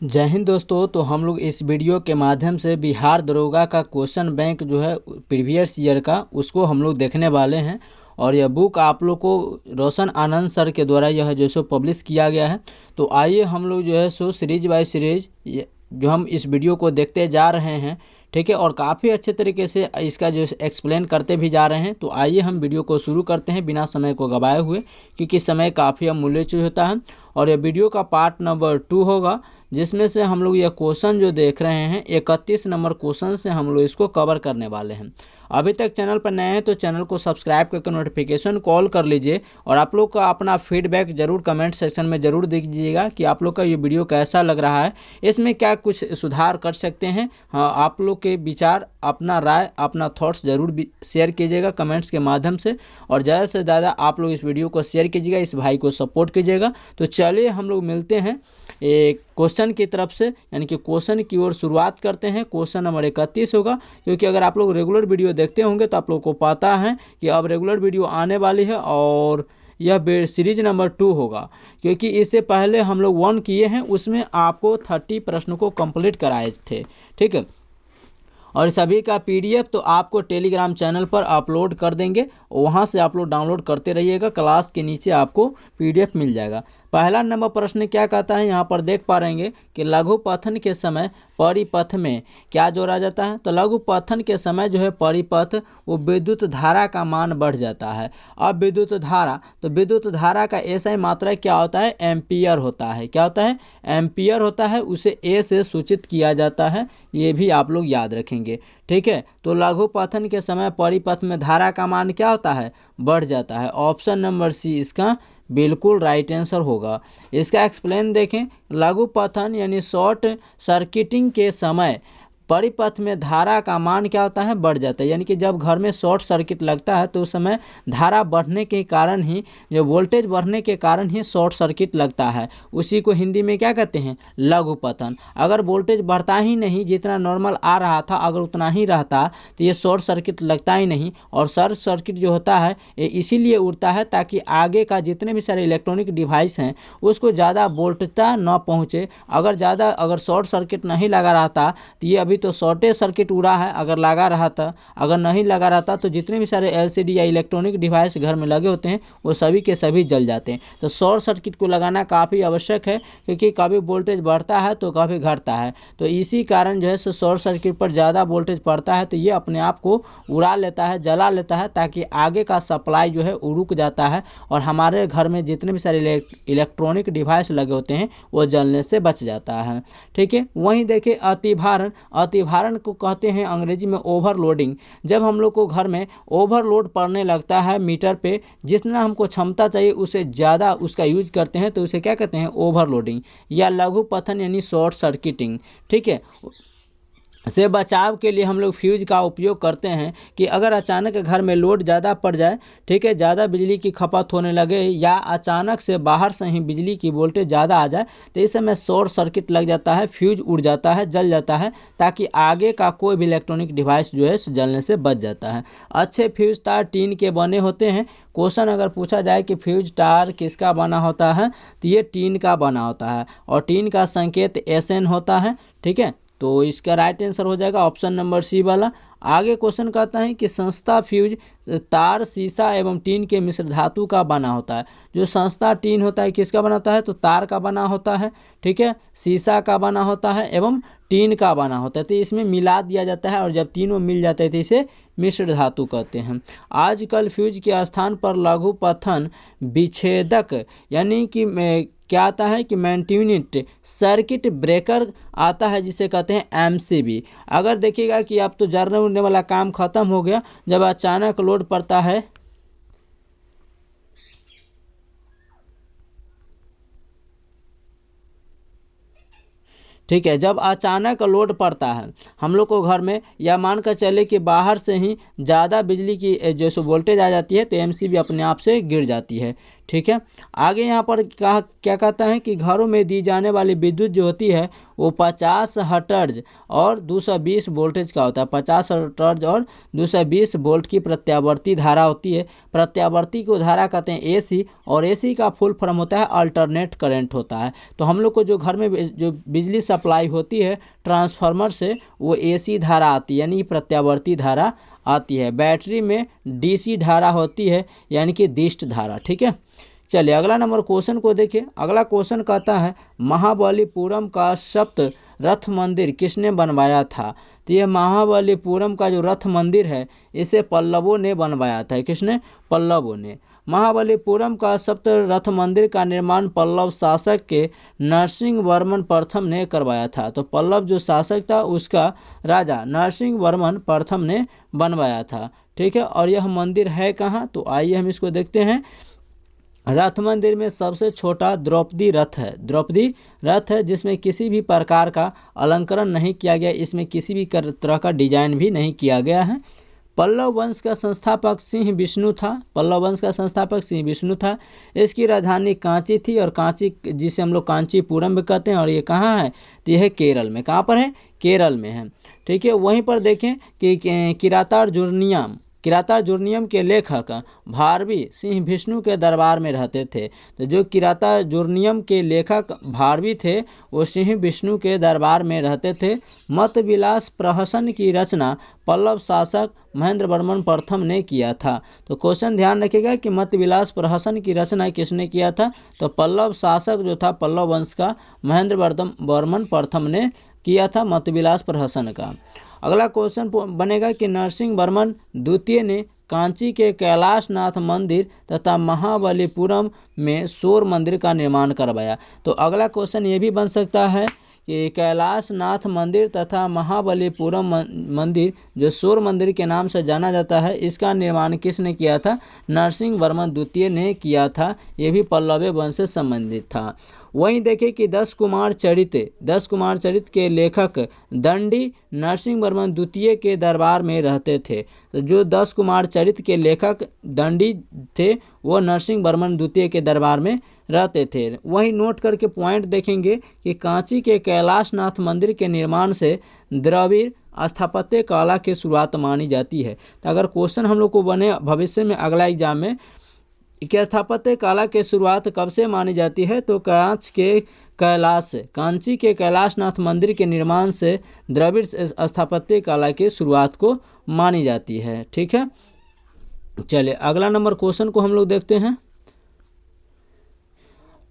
जय हिंद दोस्तों। तो हम लोग इस वीडियो के माध्यम से बिहार दरोगा का क्वेश्चन बैंक जो है प्रीवियस ईयर का उसको हम लोग देखने वाले हैं। और यह बुक आप लोग को रोशन आनंद सर के द्वारा यह जो सो पब्लिश किया गया है। तो आइए हम लोग जो है सो सीरीज बाय सीरीज जो हम इस वीडियो को देखते जा रहे हैं, ठीक है। और काफ़ी अच्छे तरीके से इसका जो एक्सप्लेन करते भी जा रहे हैं। तो आइए हम वीडियो को शुरू करते हैं बिना समय को गवाए हुए, क्योंकि समय काफ़ी अमूल्य होता है। और यह वीडियो का पार्ट नंबर 2 होगा, जिसमें से हम लोग यह क्वेश्चन जो देख रहे हैं 31 नंबर क्वेश्चन से हम लोग इसको कवर करने वाले हैं। अभी तक चैनल पर नए हैं तो चैनल को सब्सक्राइब करके नोटिफिकेशन कॉल कर लीजिए। और आप लोग का अपना फीडबैक जरूर कमेंट सेक्शन में ज़रूर दीजिएगा कि आप लोग का ये वीडियो कैसा लग रहा है, इसमें क्या कुछ सुधार कर सकते हैं। हाँ, आप लोग के विचार, अपना राय, अपना थॉट्स जरूर शेयर कीजिएगा कमेंट्स के माध्यम से। और ज़्यादा से ज़्यादा आप लोग इस वीडियो को शेयर कीजिएगा, इस भाई को सपोर्ट कीजिएगा। तो चलिए हम लोग मिलते हैं एक क्वेश्चन की तरफ से, यानी कि क्वेश्चन की ओर शुरुआत करते हैं। क्वेश्चन नंबर 31 होगा, क्योंकि अगर आप लोग रेगुलर वीडियो देखते होंगे तो आप लोगों को पता है कि अब रेगुलर वीडियो आने वाली है। और यह सीरीज नंबर 2 होगा, क्योंकि इससे पहले हम लोग 1 किए हैं, उसमें आपको 30 प्रश्नों को कंप्लीट कराए थे, ठीक है। और सभी का पीडीएफ तो आपको टेलीग्राम चैनल पर अपलोड कर देंगे, वहां से आप लोग डाउनलोड करते रहिएगा। क्लास के नीचे आपको पीडीएफ मिल जाएगा। पहला नंबर प्रश्न क्या कहता है, यहाँ पर देख पा रहे हैं कि लघु पठन के समय परिपथ में क्या जोड़ा जाता है। तो लघु पठन के समय जो है परिपथ वो विद्युत धारा का मान बढ़ जाता है। अब विद्युत धारा, तो विद्युत धारा का एसआई मात्रा क्या होता है, एम्पियर होता है। क्या होता है, एम्पियर होता है। उसे ए से सूचित किया जाता है, ये भी आप लोग याद रखेंगे, ठीक है। तो लघु पठन के समय परिपथ में धारा का मान क्या होता है, बढ़ जाता है। ऑप्शन नंबर सी इसका बिल्कुल राइट आंसर होगा। इसका एक्सप्लेन देखें, लघु पठन यानी शॉर्ट सर्किटिंग के समय परिपथ में धारा का मान क्या होता है, बढ़ जाता है। यानी कि जब घर में शॉर्ट सर्किट लगता है तो उस समय धारा बढ़ने के कारण ही, जो वोल्टेज बढ़ने के कारण ही शॉर्ट सर्किट लगता है। उसी को हिंदी में क्या कहते हैं, लघु पठन। अगर वोल्टेज बढ़ता ही नहीं, जितना नॉर्मल आ रहा था अगर उतना ही रहता तो ये शॉर्ट सर्किट लगता ही नहीं। और शॉर्ट सर्किट जो होता है ये इसीलिए उड़ता है ताकि आगे का जितने भी सारे इलेक्ट्रॉनिक डिवाइस हैं उसको ज़्यादा वोल्टता न पहुँचे। अगर शॉर्ट सर्किट नहीं लगा रहता तो ये अभी तो शॉर्टेज सर्किट उड़ा है। अगर लगा रहा था, अगर नहीं लगा रहता तो जितने भी सारे एलसीडी या इलेक्ट्रॉनिक डिवाइस घर में लगे होते हैं वो सभी के सभी जल जाते हैं। तो शॉर्ट सर्किट को लगाना काफ़ी आवश्यक है, क्योंकि कभी वोल्टेज बढ़ता है तो कभी घटता है। तो इसी कारण जो है शॉर्ट सर्किट पर ज़्यादा वोल्टेज पड़ता है तो ये अपने आप को उड़ा लेता है, जला लेता है, ताकि आगे का सप्लाई जो है वो रुक जाता है और हमारे घर में जितने भी सारे इलेक्ट्रॉनिक डिवाइस लगे होते हैं वो जलने से बच जाता है, ठीक है। वहीं देखिए अतिभारण, अतिभारण को कहते हैं अंग्रेजी में ओवरलोडिंग। जब हम लोग को घर में ओवरलोड पड़ने लगता है मीटर पे, जितना हमको क्षमता चाहिए उससे ज़्यादा उसका यूज करते हैं तो उसे क्या कहते हैं, ओवरलोडिंग या लघु पठन यानी शॉर्ट सर्किटिंग, ठीक है। से बचाव के लिए हम लोग फ्यूज का उपयोग करते हैं कि अगर अचानक घर में लोड ज़्यादा पड़ जाए, ठीक है, ज़्यादा बिजली की खपत होने लगे या अचानक से बाहर से ही बिजली की वोल्टेज ज़्यादा आ जाए तो इस समय शॉर्ट सर्किट लग जाता है, फ्यूज उड़ जाता है, जल जाता है, ताकि आगे का कोई भी इलेक्ट्रॉनिक डिवाइस जो है जलने से बच जाता है। अच्छे फ्यूज तार टीन के बने होते हैं। क्वेश्चन अगर पूछा जाए कि फ्यूज तार किसका बना होता है तो ये टीन का बना होता है और टीन का संकेत SN होता है, ठीक है। तो इसका राइट आंसर हो जाएगा ऑप्शन नंबर सी वाला। आगे क्वेश्चन कहता है कि संस्था फ्यूज तार, शीशा एवं टीन के मिश्र धातु का बना होता है। जो संस्था टीन होता है किसका बना होता है, तो तार का बना होता है, ठीक है, शीशा का बना होता है एवं टीन का बना होता है। तो इसमें मिला दिया जाता है और जब तीनों मिल जाते हैं तो इसे मिश्र धातु कहते हैं। आजकल फ्यूज के स्थान पर लघु पठन विच्छेदक यानी कि क्या आता है कि मैंट्यूनिट सर्किट ब्रेकर आता है, जिसे कहते हैं MCB। अगर देखिएगा कि अब तो जरने उड़ने वाला काम खत्म हो गया, जब अचानक लोड पड़ता है, ठीक है, जब अचानक लोड पड़ता है हम लोग को घर में, या मान कर चले कि बाहर से ही ज़्यादा बिजली की जो वोल्टेज आ जाती है तो MCB अपने आप से गिर जाती है, ठीक है। आगे यहाँ पर क्या कहता है कि घरों में दी जाने वाली विद्युत जो होती है वो 50 हर्ट्ज और 220 वोल्टेज का होता है। 50 हर्ट्ज और 220 वोल्ट की प्रत्यावर्ती धारा होती है। प्रत्यावर्ती को धारा कहते हैं एसी, और एसी का फुल फॉर्म होता है अल्टरनेट करंट होता है। तो हम लोग को जो घर में जो बिजली सप्लाई होती है ट्रांसफार्मर से, वो एसी धारा आती है, यानी प्रत्यावर्ती धारा आती है। बैटरी में डीसी धारा होती है, यानी कि दिष्ट धारा। ठीक है, चलिए अगला नंबर क्वेश्चन को देखिए। अगला क्वेश्चन कहता है महाबलीपुरम का सप्त रथ मंदिर किसने बनवाया था। तो ये महाबलीपुरम का जो रथ मंदिर है इसे पल्लवों ने बनवाया था। किसने? पल्लवों ने। महाबलीपुरम का सप्त रथ मंदिर का निर्माण पल्लव शासक के नरसिंह वर्मन प्रथम ने करवाया था। तो पल्लव जो शासक था उसका राजा नरसिंह वर्मन प्रथम ने बनवाया था। ठीक है, और यह मंदिर है कहाँ? तो आइए हम इसको देखते हैं। रथ मंदिर में सबसे छोटा द्रौपदी रथ है। द्रौपदी रथ है जिसमें किसी भी प्रकार का अलंकरण नहीं किया गया, इसमें किसी भी तरह का डिजाइन भी नहीं किया गया है। पल्लव वंश का संस्थापक सिंह विष्णु था। पल्लव वंश का संस्थापक सिंह विष्णु था। इसकी राजधानी कांची थी, और कांची जिसे हम लोग कांचीपुरम भी कहते हैं, और ये कहाँ है? तो यह है केरल में। कहाँ पर है? केरल में है। ठीक है, वहीं पर देखें कि किरातार्जुनीयम के लेखक भारवी सिंह विष्णु के दरबार में रहते थे। तो जो किरातार्जुनीयम के लेखक भारवी थे वो सिंह विष्णु के दरबार में रहते थे। मत विलास प्रहसन की रचना पल्लव शासक महेंद्र वर्मन प्रथम ने किया था। तो क्वेश्चन ध्यान रखिएगा कि मत विलास प्रहसन की रचना किसने किया था? तो पल्लव शासक जो था पल्लव वंश का महेंद्र वर्मन प्रथम ने किया था मत विलास प्रहसन का। अगला क्वेश्चन बनेगा कि नरसिंह वर्मन द्वितीय ने कांची के कैलाशनाथ मंदिर तथा महाबलीपुरम में शोर मंदिर का निर्माण करवाया। तो अगला क्वेश्चन ये भी बन सकता है कि कैलाशनाथ मंदिर तथा महाबलीपुरम मंदिर जो शोर मंदिर के नाम से जाना जाता है, इसका निर्माण किसने किया था? नरसिंह वर्मन द्वितीय ने किया था। ये भी पल्लव वंश से संबंधित था। वहीं देखें कि 10 कुमार चरित के लेखक दंडी नरसिंह वर्मन द्वितीय के दरबार में रहते थे। तो जो 10 कुमार चरित के लेखक दंडी थे वो नरसिंह वर्मन द्वितीय के दरबार में रहते थे। वहीं नोट करके पॉइंट देखेंगे कि कांची के कैलाशनाथ मंदिर के निर्माण से द्रविड़ स्थापत्य कला की शुरुआत मानी जाती है। तो अगर क्वेश्चन हम लोग को बने भविष्य में अगला एग्जाम में कि स्थापत्य कला की शुरुआत कब से मानी जाती है, तो कांची के कैलाशनाथ मंदिर के निर्माण से द्रविड़ स्थापत्य कला की शुरुआत को मानी जाती है। ठीक है, चलिए अगला नंबर क्वेश्चन को हम लोग देखते हैं।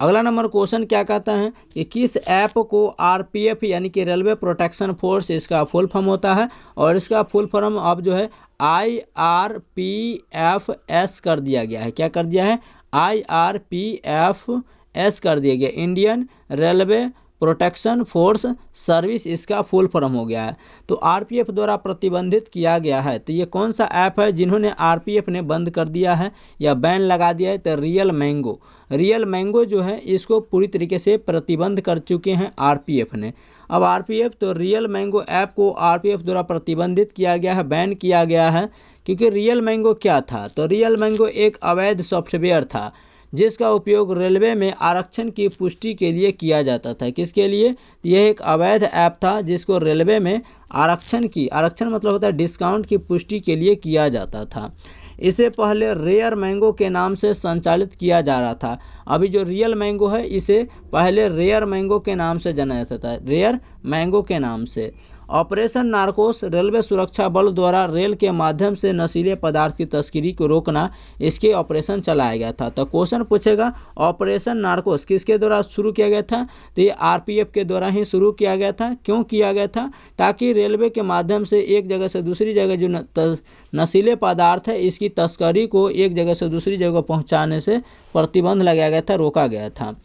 अगला नंबर क्वेश्चन क्या कहता है कि किस ऐप को आरपीएफ यानी कि रेलवे प्रोटेक्शन फोर्स इसका फुल फॉर्म होता है, और इसका फुल फॉर्म अब जो है IRPFS कर दिया गया है। क्या कर दिया है? IRPFS कर दिया गया, Indian railway protection force service इसका फुल फॉर्म हो गया है। तो आरपीएफ द्वारा प्रतिबंधित किया गया है। तो ये कौन सा ऐप है जिन्होंने आरपीएफ ने बंद कर दिया है या बैन लगा दिया है? तो रियल मैंगो जो है इसको पूरी तरीके से प्रतिबंध कर चुके हैं आरपीएफ ने। अब आरपीएफ तो रियल मैंगो ऐप को आरपीएफ द्वारा प्रतिबंधित किया गया है, बैन किया गया है। क्योंकि रियल मैंगो क्या था? तो रियल मैंगो एक अवैध सॉफ्टवेयर था जिसका उपयोग रेलवे में आरक्षण की पुष्टि के लिए किया जाता था। किसके लिए? यह एक अवैध ऐप था जिसको रेलवे में आरक्षण मतलब होता है डिस्काउंट की पुष्टि के लिए किया जाता था। इसे पहले रेयर मैंगो के नाम से संचालित किया जा रहा था। अभी जो रियल मैंगो है इसे पहले रेयर मैंगो के नाम से जाना जाता था, रेयर मैंगो के नाम से। ऑपरेशन नार्कोस रेलवे सुरक्षा बल द्वारा रेल के माध्यम से नशीले पदार्थ की तस्करी को रोकना, इसके ऑपरेशन चलाया गया था। तो क्वेश्चन पूछेगा ऑपरेशन नार्कोस किसके द्वारा शुरू किया गया था? तो ये आरपीएफ के द्वारा ही शुरू किया गया था। क्यों किया गया था? ताकि रेलवे के माध्यम से एक जगह से दूसरी जगह जो नशीले पदार्थ है इसकी तस्करी को एक जगह से दूसरी जगह पहुंचाने से प्रतिबंध लगाया गया था, रोका गया था।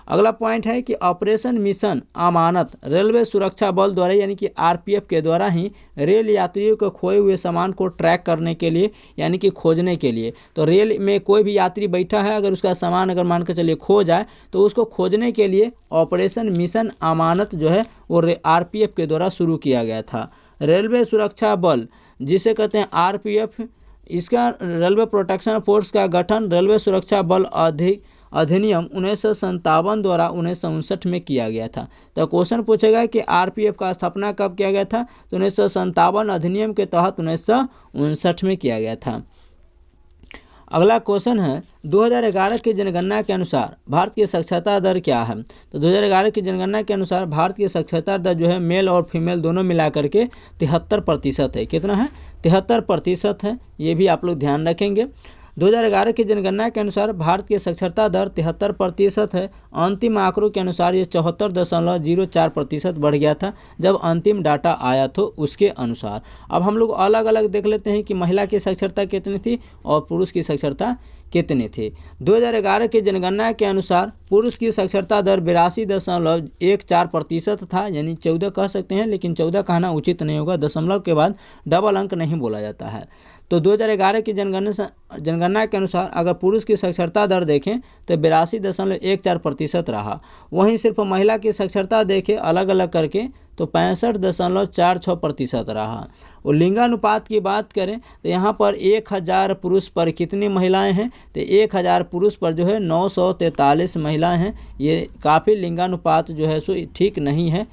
अगला पॉइंट है कि ऑपरेशन मिशन अमानत रेलवे सुरक्षा बल द्वारा यानी कि आरपीएफ के द्वारा ही रेल यात्रियों को खोए हुए सामान को ट्रैक करने के लिए यानी कि खोजने के लिए। तो रेल में कोई भी यात्री बैठा है, अगर उसका सामान अगर मान के चलिए खो जाए तो उसको खोजने के लिए ऑपरेशन मिशन अमानत जो है वो आरपीएफ के द्वारा शुरू किया गया था। रेलवे सुरक्षा बल जिसे कहते हैं आरपीएफ इसका रेलवे प्रोटेक्शन फोर्स का गठन रेलवे सुरक्षा बल अधिनियम 1957 द्वारा 1959 में किया गया था। तो क्वेश्चन पूछेगा कि आरपीएफ का स्थापना कब किया गया था, तो 1957 अधिनियम के तहत 1959 में किया गया था। अगला क्वेश्चन है 2011 की जनगणना के अनुसार भारत की साक्षरता दर क्या है। तो 2011 की जनगणना के अनुसार भारत की साक्षरता दर जो है मेल और फीमेल दोनों मिलाकर के 73% है। कितना है, 73% है, ये भी आप लोग ध्यान रखेंगे। 2011 की जनगणना के अनुसार भारत की साक्षरता दर 73% है। अंतिम आंकड़ों के अनुसार ये 74.04% बढ़ गया था जब अंतिम डाटा आया तो उसके अनुसार। अब हम लोग अलग अलग देख लेते हैं कि महिला की साक्षरता कितनी थी और पुरुष की साक्षरता कितनी थी। 2011 की जनगणना के अनुसार पुरुष की साक्षरता दर 82.14% था, यानी 14 कह सकते हैं, लेकिन 14 कहना उचित नहीं होगा, दशमलव के बाद डबल अंक नहीं बोला जाता है। तो 2011 की जनगणना के अनुसार अगर पुरुष की साक्षरता दर देखें तो 82.14% रहा। वहीं सिर्फ महिला की साक्षरता देखें अलग अलग करके तो 65.46% रहा। और लिंगानुपात की बात करें तो यहाँ पर 1000 पुरुष पर कितनी महिलाएं हैं, तो 1000 पुरुष पर जो है 943 महिलाएं हैं। ये काफ़ी लिंगानुपात जो है सो ठीक नहीं है।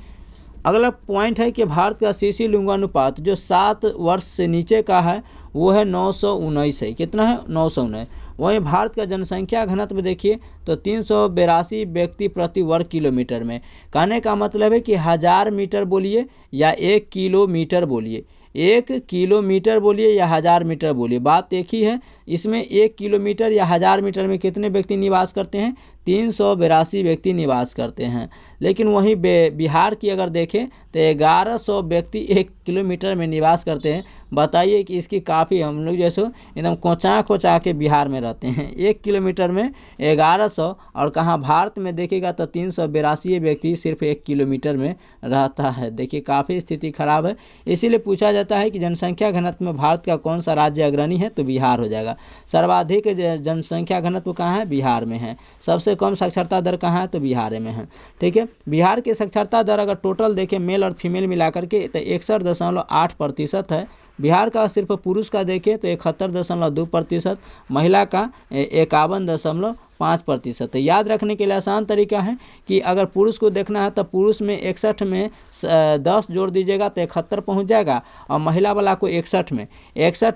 अगला पॉइंट है कि भारत का शिशु लिंगानुपात जो 7 वर्ष से नीचे का है वो है 919 है। कितना है, 919। वहीं भारत का जनसंख्या घनत्व देखिए तो 382 व्यक्ति प्रति वर्ग किलोमीटर में। कहने का मतलब है कि 1000 मीटर बोलिए या 1 किलोमीटर बोलिए, 1 किलोमीटर बोलिए या 1000 मीटर बोलिए, बात एक ही है। इसमें 1 किलोमीटर या 1000 मीटर में कितने व्यक्ति निवास करते हैं, 382 व्यक्ति निवास करते हैं। लेकिन वहीं बिहार की अगर देखें तो 1100 व्यक्ति 1 किलोमीटर में निवास करते हैं। बताइए कि इसकी काफ़ी हम लोग जैसे एकदम कोचा के बिहार में रहते हैं। 1 किलोमीटर में 1100 और कहाँ भारत में देखेगा तो 382 व्यक्ति सिर्फ 1 किलोमीटर में रहता है। देखिए काफ़ी स्थिति खराब है। इसीलिए पूछा जाता है कि जनसंख्या घनत्व में भारत का कौन सा राज्य अग्रणी है, तो बिहार हो जाएगा। सर्वाधिक जनसंख्या घनत्व कहाँ है, बिहार में है। सबसे कम साक्षरता दर कहाँ है, तो बिहार में है। ठीक है, बिहार की साक्षरता दर अगर टोटल देखें मेल और फीमेल मिलाकर के तो 61.8% है। बिहार का सिर्फ पुरुष का देखें तो 71.2%, महिला का 51.5% है। याद रखने के लिए आसान तरीका है कि अगर पुरुष को देखना है तो पुरुष में 61 में 10 जोड़ दीजिएगा तो 71 पहुंच जाएगा, और महिला वाला को 61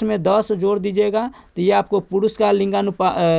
में 10 जोड़ दीजिएगा तो ये आपको पुरुष का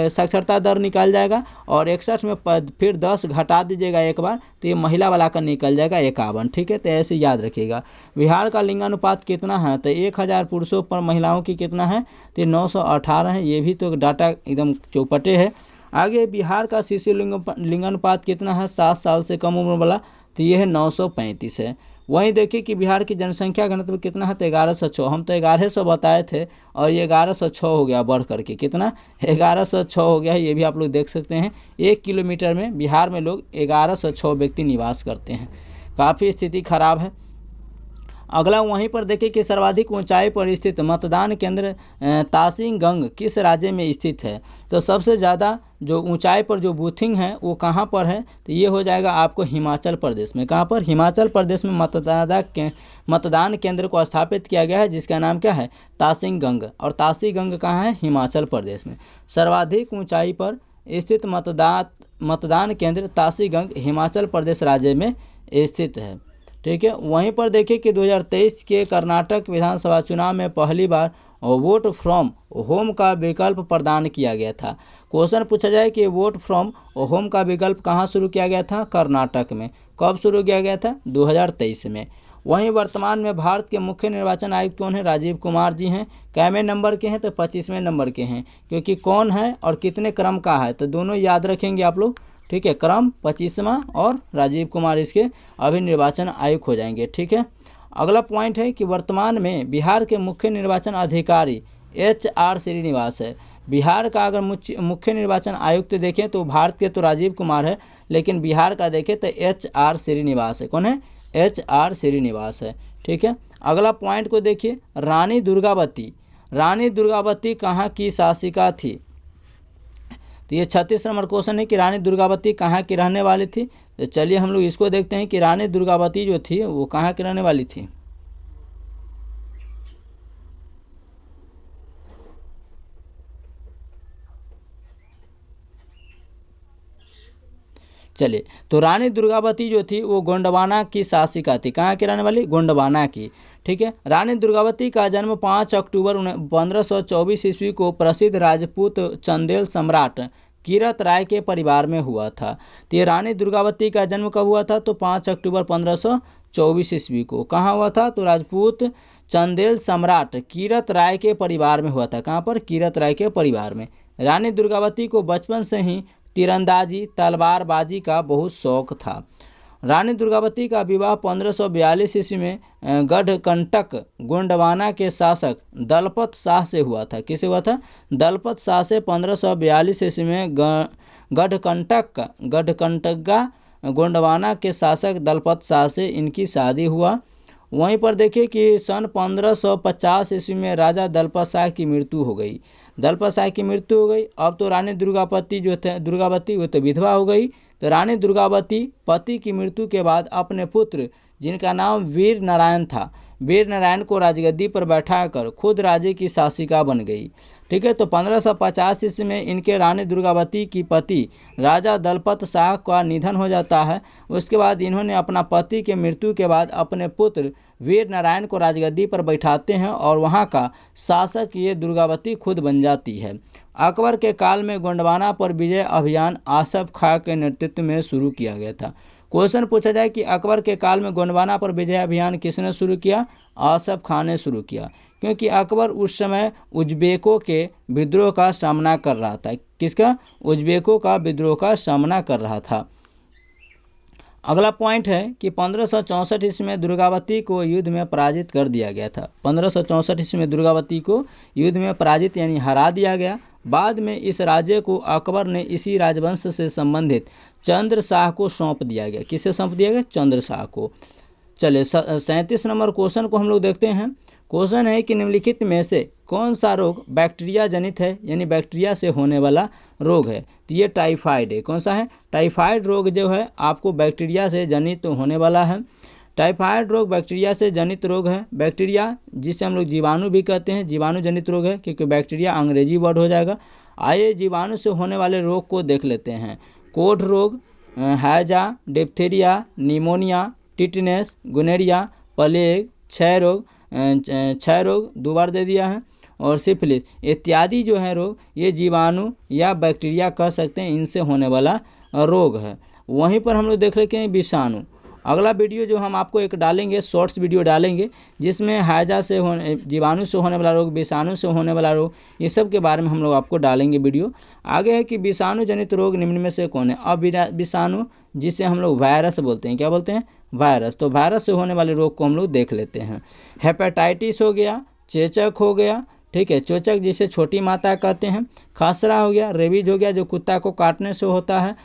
साक्षरता दर निकल जाएगा, और 61 में फिर 10 घटा दीजिएगा एक बार तो ये महिला वाला का निकल जाएगा 51। ठीक है, तो ऐसे याद रखिएगा। बिहार का लिंगानुपात कितना है, तो 1000 पुरुषों पर महिलाओं की कितना है, तो 918 है। ये भी तो डाटा एकदम चौपटे है। आगे बिहार का शिशु लिंगानुपात कितना है, 7 साल से कम उम्र वाला, तो ये है 935 है। वहीं देखिए कि बिहार की जनसंख्या घनत्व कितना है, तो 1106। हम तो 1100 बताए थे और ये 1106 हो गया बढ़ करके, कितना 1106 हो गया है। ये भी आप लोग देख सकते हैं। 1 किलोमीटर में बिहार में लोग 1106 व्यक्ति निवास करते हैं। काफ़ी स्थिति खराब है। अगला वहीं पर देखिए कि सर्वाधिक ऊंचाई पर स्थित मतदान केंद्र तासिंगंग किस राज्य में स्थित है। तो सबसे ज़्यादा जो ऊंचाई पर जो बूथिंग है वो कहाँ पर है, तो ये हो जाएगा आपको हिमाचल प्रदेश में। कहाँ पर, हिमाचल प्रदेश में मतदान केंद्र को स्थापित किया गया है, जिसका नाम क्या है, तासिंगंग। और तासिंगंग कहाँ है, हिमाचल प्रदेश में। सर्वाधिक ऊंचाई पर स्थित मतदान केंद्र तासिंगंग हिमाचल प्रदेश राज्य में स्थित है। ठीक है, वहीं पर देखिए कि 2023 के कर्नाटक विधानसभा चुनाव में पहली बार वोट फ्रॉम होम का विकल्प प्रदान किया गया था। क्वेश्चन पूछा जाए कि वोट फ्रॉम होम का विकल्प कहाँ शुरू किया गया था, कर्नाटक में। कब शुरू किया गया था, 2023 में। वहीं वर्तमान में भारत के मुख्य निर्वाचन आयुक्त कौन है, राजीव कुमार जी हैं। कैवें नंबर के हैं, तो 25वें नंबर के हैं, क्योंकि कौन है और कितने क्रम का है तो दोनों याद रखेंगे आप लोग। ठीक है, क्रम 25वां और राजीव कुमार इसके अभी निर्वाचन आयुक्त हो जाएंगे। ठीक है, अगला पॉइंट है कि वर्तमान में बिहार के मुख्य निर्वाचन अधिकारी HR श्रीनिवास है। बिहार का अगर मुख्य निर्वाचन आयुक्त देखें तो भारत के तो राजीव कुमार है, लेकिन बिहार का देखें तो HR श्रीनिवास है। कौन है, HR श्रीनिवास है। ठीक है, अगला पॉइंट को देखिए, रानी दुर्गावती कहाँ की शासिका थी। तो ये 36 नंबर क्वेश्चन है कि रानी दुर्गावती कहाँ की रहने वाली थी। तो चलिए हम लोग इसको देखते हैं कि रानी दुर्गावती जो थी वो कहाँ की रहने वाली थी। चलिए, तो रानी दुर्गावती जो थी वो गोंडवाना की शासिका थी। कहाँ की रहने वाली? गोंडवाना की। ठीक है। रानी दुर्गावती का जन्म 5 अक्टूबर 1524 ईस्वी को प्रसिद्ध राजपूत चंदेल सम्राट कीरत राय के परिवार में हुआ था। तो ये रानी दुर्गावती का जन्म कब हुआ था? तो 5 अक्टूबर 1524 ईस्वी को। कहाँ हुआ था? तो राजपूत चंदेल सम्राट कीरत राय के परिवार में हुआ था। कहाँ पर? कीरत राय के परिवार में। रानी दुर्गावती को बचपन से ही तीरंदाजी तलवारबाजी का बहुत शौक था। रानी दुर्गावती का विवाह 1542 ईस्वी में गढ़कंटक गोंडवाना के शासक दलपत शाह से हुआ था। किसे हुआ था? दलपत शाह से 1542 ईस्वी में गढ़कंटका गोंडवाना के शासक दलपत शाह से इनकी शादी हुआ। वहीं पर देखिए कि सन 1550 ईस्वी में राजा दलपत शाह की मृत्यु हो गई। दलपत शाह की मृत्यु हो गई। अब तो रानी दुर्गावती वो तो विधवा हो गई। तो रानी दुर्गावती पति की मृत्यु के बाद अपने पुत्र जिनका नाम वीर नारायण था, वीर नारायण को राजगद्दी पर बैठाकर खुद राज्य की शासिका बन गई। ठीक है। तो 1550 ईस्वी में इनके रानी दुर्गावती की पति राजा दलपत शाह का निधन हो जाता है। उसके बाद इन्होंने अपना पति के मृत्यु के बाद अपने पुत्र वीर नारायण को राजगद्दी पर बैठाते हैं और वहां का शासक ये दुर्गावती खुद बन जाती है। अकबर के काल में गोंडवाना पर विजय अभियान आसफ खां के नेतृत्व में शुरू किया गया था। क्वेश्चन पूछा जाए कि अकबर के काल में गोंडवाना पर विजय अभियान किसने शुरू किया? आसफ खां ने शुरू किया, क्योंकि अकबर उस समय उज्बेकों के विद्रोह का सामना कर रहा था। किसका? उज्बेकों का विद्रोह का सामना कर रहा था। अगला पॉइंट है कि 1564 ईस्वी में दुर्गावती को युद्ध में पराजित कर दिया गया था। 1564 ईस्वी में दुर्गावती को युद्ध में पराजित यानी हरा दिया गया। बाद में इस राज्य को अकबर ने इसी राजवंश से संबंधित चंद्र शाह को सौंप दिया गया। किसे सौंप दिया गया? चंद्र शाह को। चलिए 37 नंबर क्वेश्चन को हम लोग देखते हैं। क्वेश्चन है कि निम्नलिखित में से कौन सा रोग बैक्टीरिया जनित है, यानी बैक्टीरिया से होने वाला रोग है? तो ये टाइफाइड है। कौन सा है? टाइफाइड रोग जो है आपको बैक्टीरिया से जनित होने वाला है। टाइफाइड रोग बैक्टीरिया से जनित रोग है। बैक्टीरिया जिसे हम लोग जीवाणु भी कहते हैं, जीवाणु जनित रोग है, क्योंकि बैक्टीरिया अंग्रेजी वर्ड हो जाएगा। आइए जीवाणु से होने वाले रोग को देख लेते हैं। कोढ़ रोग, हैजा, डिप्थीरिया, निमोनिया, टिटनेस, गुनेरिया, प्लेग, क्षय रोग 2 बार दे दिया है, और सिफिलिस इत्यादि जो है रोग, ये जीवाणु या बैक्टीरिया कह सकते हैं, इनसे होने वाला रोग है। वहीं पर हम लोग देख लेते हैं विषाणु। अगला वीडियो जो हम आपको एक डालेंगे, शॉर्ट्स वीडियो डालेंगे, जिसमें हैजा से होने जीवाणु से होने वाला रोग, विषाणु से होने वाला रोग, ये सब के बारे में हम लोग आपको डालेंगे वीडियो। आगे है कि विषाणु जनित रोग निम्न में से कौन है? अब विषाणु जिसे हम लोग वायरस बोलते हैं, क्या बोलते हैं? वायरस। तो वायरस से होने वाले रोग को हम लोग देख लेते हैं। हेपेटाइटिस हो गया, चेचक हो गया, ठीक है, चोचक जिसे छोटी माता कहते हैं, खसरा हो गया, रेबीज हो गया जो कुत्ता को काटने से होता है,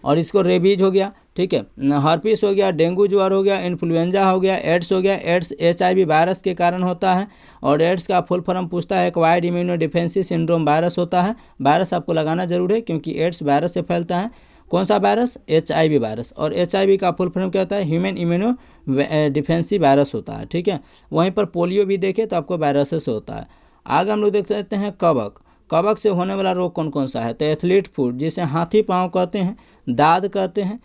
और इसको रेबीज हो गया, ठीक है, हर्पिस हो गया, डेंगू ज्वर हो गया, इन्फ्लुएंजा हो गया, एड्स हो गया। एड्स HIV वायरस के कारण होता है, और एड्स का फुल फॉर्म पूछता है एक्वायर्ड इम्यूनो डिफेंसी सिंड्रोम वायरस होता है। वायरस आपको लगाना जरूर है, क्योंकि एड्स वायरस से फैलता है। कौन सा वायरस? HIV virus. और HIV का फुल फॉर्म क्या होता है? ह्यूमन इम्यूनो डिफेंसी वायरस होता है, ठीक है। वहीं पर पोलियो भी देखें तो आपको वायरस से होता है। आगे हम लोग देख सकते हैं कवक। कवक से होने वाला रोग कौन कौन सा है? तो एथलीट फुट जिसे हाथी पाँव कहते हैं, दाद कहते हैं,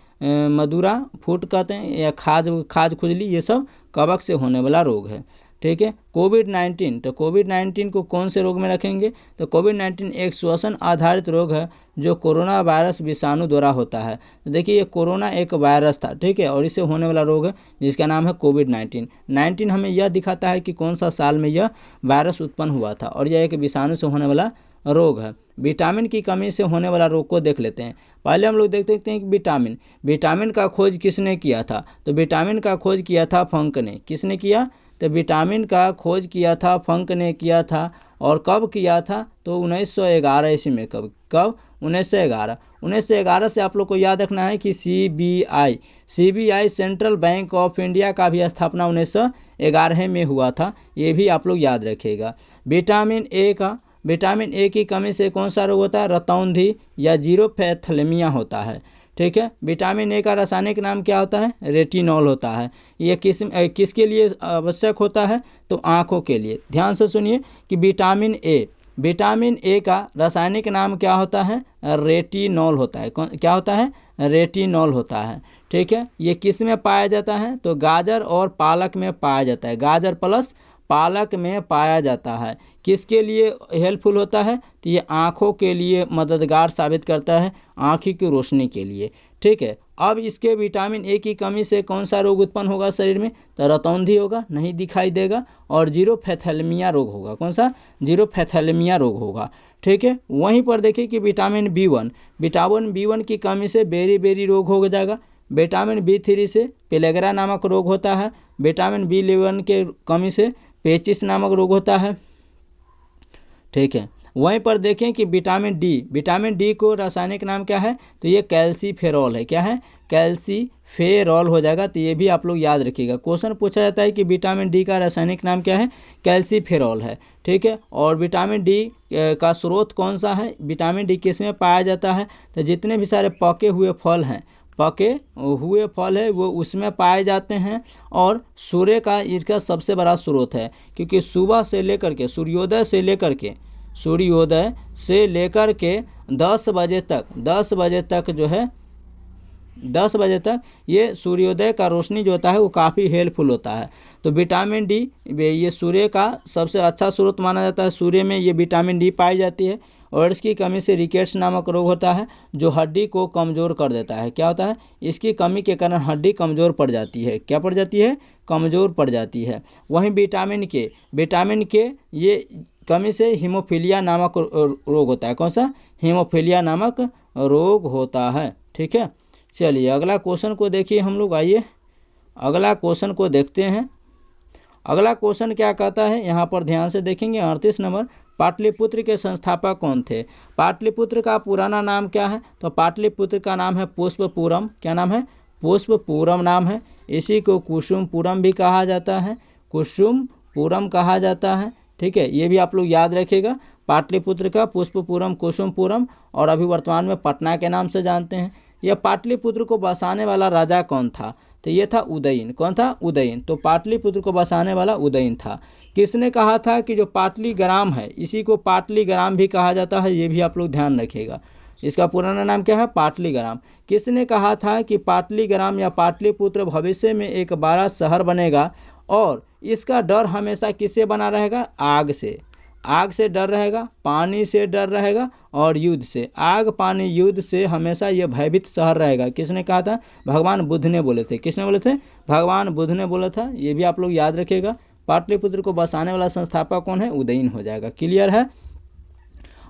मदुरा फुट कहते हैं, या खाज खुजली, ये सब कवक से होने वाला रोग है, ठीक है। कोविड-19, तो कोविड-19 को कौन से रोग में रखेंगे? तो कोविड-19 एक श्वसन आधारित रोग है जो कोरोना वायरस विषाणु द्वारा होता है। तो देखिए ये कोरोना एक वायरस था, ठीक है, और इससे होने वाला रोग है जिसका नाम है कोविड-19। 19 हमें यह दिखाता है कि कौन सा साल में यह वायरस उत्पन्न हुआ था, और यह एक विषाणु से होने वाला रोग है। विटामिन की कमी से होने वाला रोग को देख लेते हैं। पहले हम लोग देख सकते हैं कि विटामिन का खोज किसने किया था? तो विटामिन का खोज किया था फंक ने। किसने किया? तो विटामिन का खोज किया था फंक ने किया था। और कब किया था? तो 1911 ईस्वी में। कब? 1911 से आप लोग को याद रखना है कि CBI central bank of India का भी स्थापना 1911 में हुआ था, ये भी आप लोग याद रखिएगा। विटामिन ए की कमी से कौन सा रोग होता है? रतौंधी या जीरोफैथलेमिया होता है, ठीक है। विटामिन ए का रासायनिक नाम क्या होता है? रेटिनॉल होता है। ये किसके लिए आवश्यक होता है? तो आँखों के लिए। ध्यान से सुनिए कि विटामिन विटामिन ए का रासायनिक नाम क्या होता है? रेटिनॉल होता है। क्या होता है? रेटिनॉल होता है। ठीक है, ये किस में पाया जाता है? तो गाजर और पालक में पाया जाता है। गाजर प्लस पालक में पाया जाता है। किसके लिए हेल्पफुल होता है? तो ये आँखों के लिए मददगार साबित करता है, आँखों की रोशनी के लिए। ठीक है, अब इसके विटामिन ए की कमी से कौन सा रोग उत्पन्न होगा शरीर में? तो रतौंधी होगा, नहीं दिखाई देगा, और जीरोफैथैलेमिया रोग होगा। कौन सा? जीरोफैथैलेमिया रोग होगा। ठीक है, वहीं पर देखिए कि विटामिन बी वन की कमी से बेरी रोग हो जाएगा। विटामिन बी3 से पेलेग्रा नामक रोग होता है। विटामिन बी11 के कमी से पेचिस नामक रोग होता है। ठीक है, वहीं पर देखें कि विटामिन डी को रासायनिक नाम क्या है? तो ये कैल्सीफेरॉल है। क्या है? कैल्सीफेरॉल हो जाएगा। तो ये भी आप लोग याद रखिएगा। क्वेश्चन पूछा जाता है कि विटामिन डी का रासायनिक नाम क्या है? कैल्सीफेरॉल है। ठीक है, और विटामिन डी का स्रोत कौन सा है? विटामिन डी किस में पाया जाता है? तो जितने भी सारे पके हुए फल है वो उसमें पाए जाते हैं। और सूर्य का इसका सबसे बड़ा स्रोत है, क्योंकि सुबह से लेकर के सूर्योदय से लेकर के 10 बजे तक जो है 10 बजे तक ये सूर्योदय का रोशनी जो होता है वो काफ़ी हेल्पफुल होता है। तो विटामिन डी ये सूर्य का सबसे अच्छा स्रोत माना जाता है। सूर्य में ये विटामिन डी पाई जाती है, और इसकी कमी से रिकेट्स नामक रोग होता है, जो हड्डी को कमज़ोर कर देता है। क्या होता है? इसकी कमी के कारण हड्डी कमज़ोर पड़ जाती है। क्या पड़ जाती है? कमज़ोर पड़ जाती है। वहीं विटामिन के ये कमी से हीमोफीलिया नामक रोग होता है। कौन सा? हीमोफीलिया नामक रोग होता है। ठीक है, चलिए अगला क्वेश्चन को देखिए हम लोग। आइए अगला क्वेश्चन को देखते हैं। अगला क्वेश्चन क्या कहता है, यहाँ पर ध्यान से देखेंगे। 38 नंबर, पाटलिपुत्र के संस्थापक कौन थे? पाटलिपुत्र का पुराना नाम क्या है? तो पाटलिपुत्र का नाम है पुष्पपुरम। क्या नाम है? पुष्पपुरम नाम है। इसी को कुसुमपुरम भी कहा जाता है। कुसुमपुरम कहा जाता है। ठीक है, ये भी आप लोग याद रखिएगा। पाटलिपुत्र का पुष्पपुरम, कुसुमपुरम, और अभी वर्तमान में पटना के नाम से जानते हैं। यह पाटलिपुत्र को बसाने वाला राजा कौन था? तो ये था उदयन। कौन था? उदयन। तो पाटलिपुत्र को बसाने वाला उदयन था। किसने कहा था कि जो पाटलीग्राम है इसी को पाटलीग्राम भी कहा जाता है? ये भी आप लोग ध्यान रखिएगा। इसका पुराना नाम क्या है? पाटलीग्राम। किसने कहा था कि पाटलीग्राम या पाटलिपुत्र भविष्य में एक बड़ा शहर बनेगा, और इसका डर हमेशा किससे बना रहेगा? आग से डर रहेगा, पानी से डर रहेगा, और युद्ध से। आग, पानी, युद्ध से हमेशा यह भयभीत शहर रहेगा। किसने कहा था? भगवान बुद्ध ने बोले थे। किसने बोले थे? भगवान बुद्ध ने बोला था। ये भी आप लोग याद रखिएगा। पाटलिपुत्र को बसाने वाला संस्थापक कौन है? उदयन हो जाएगा। क्लियर है?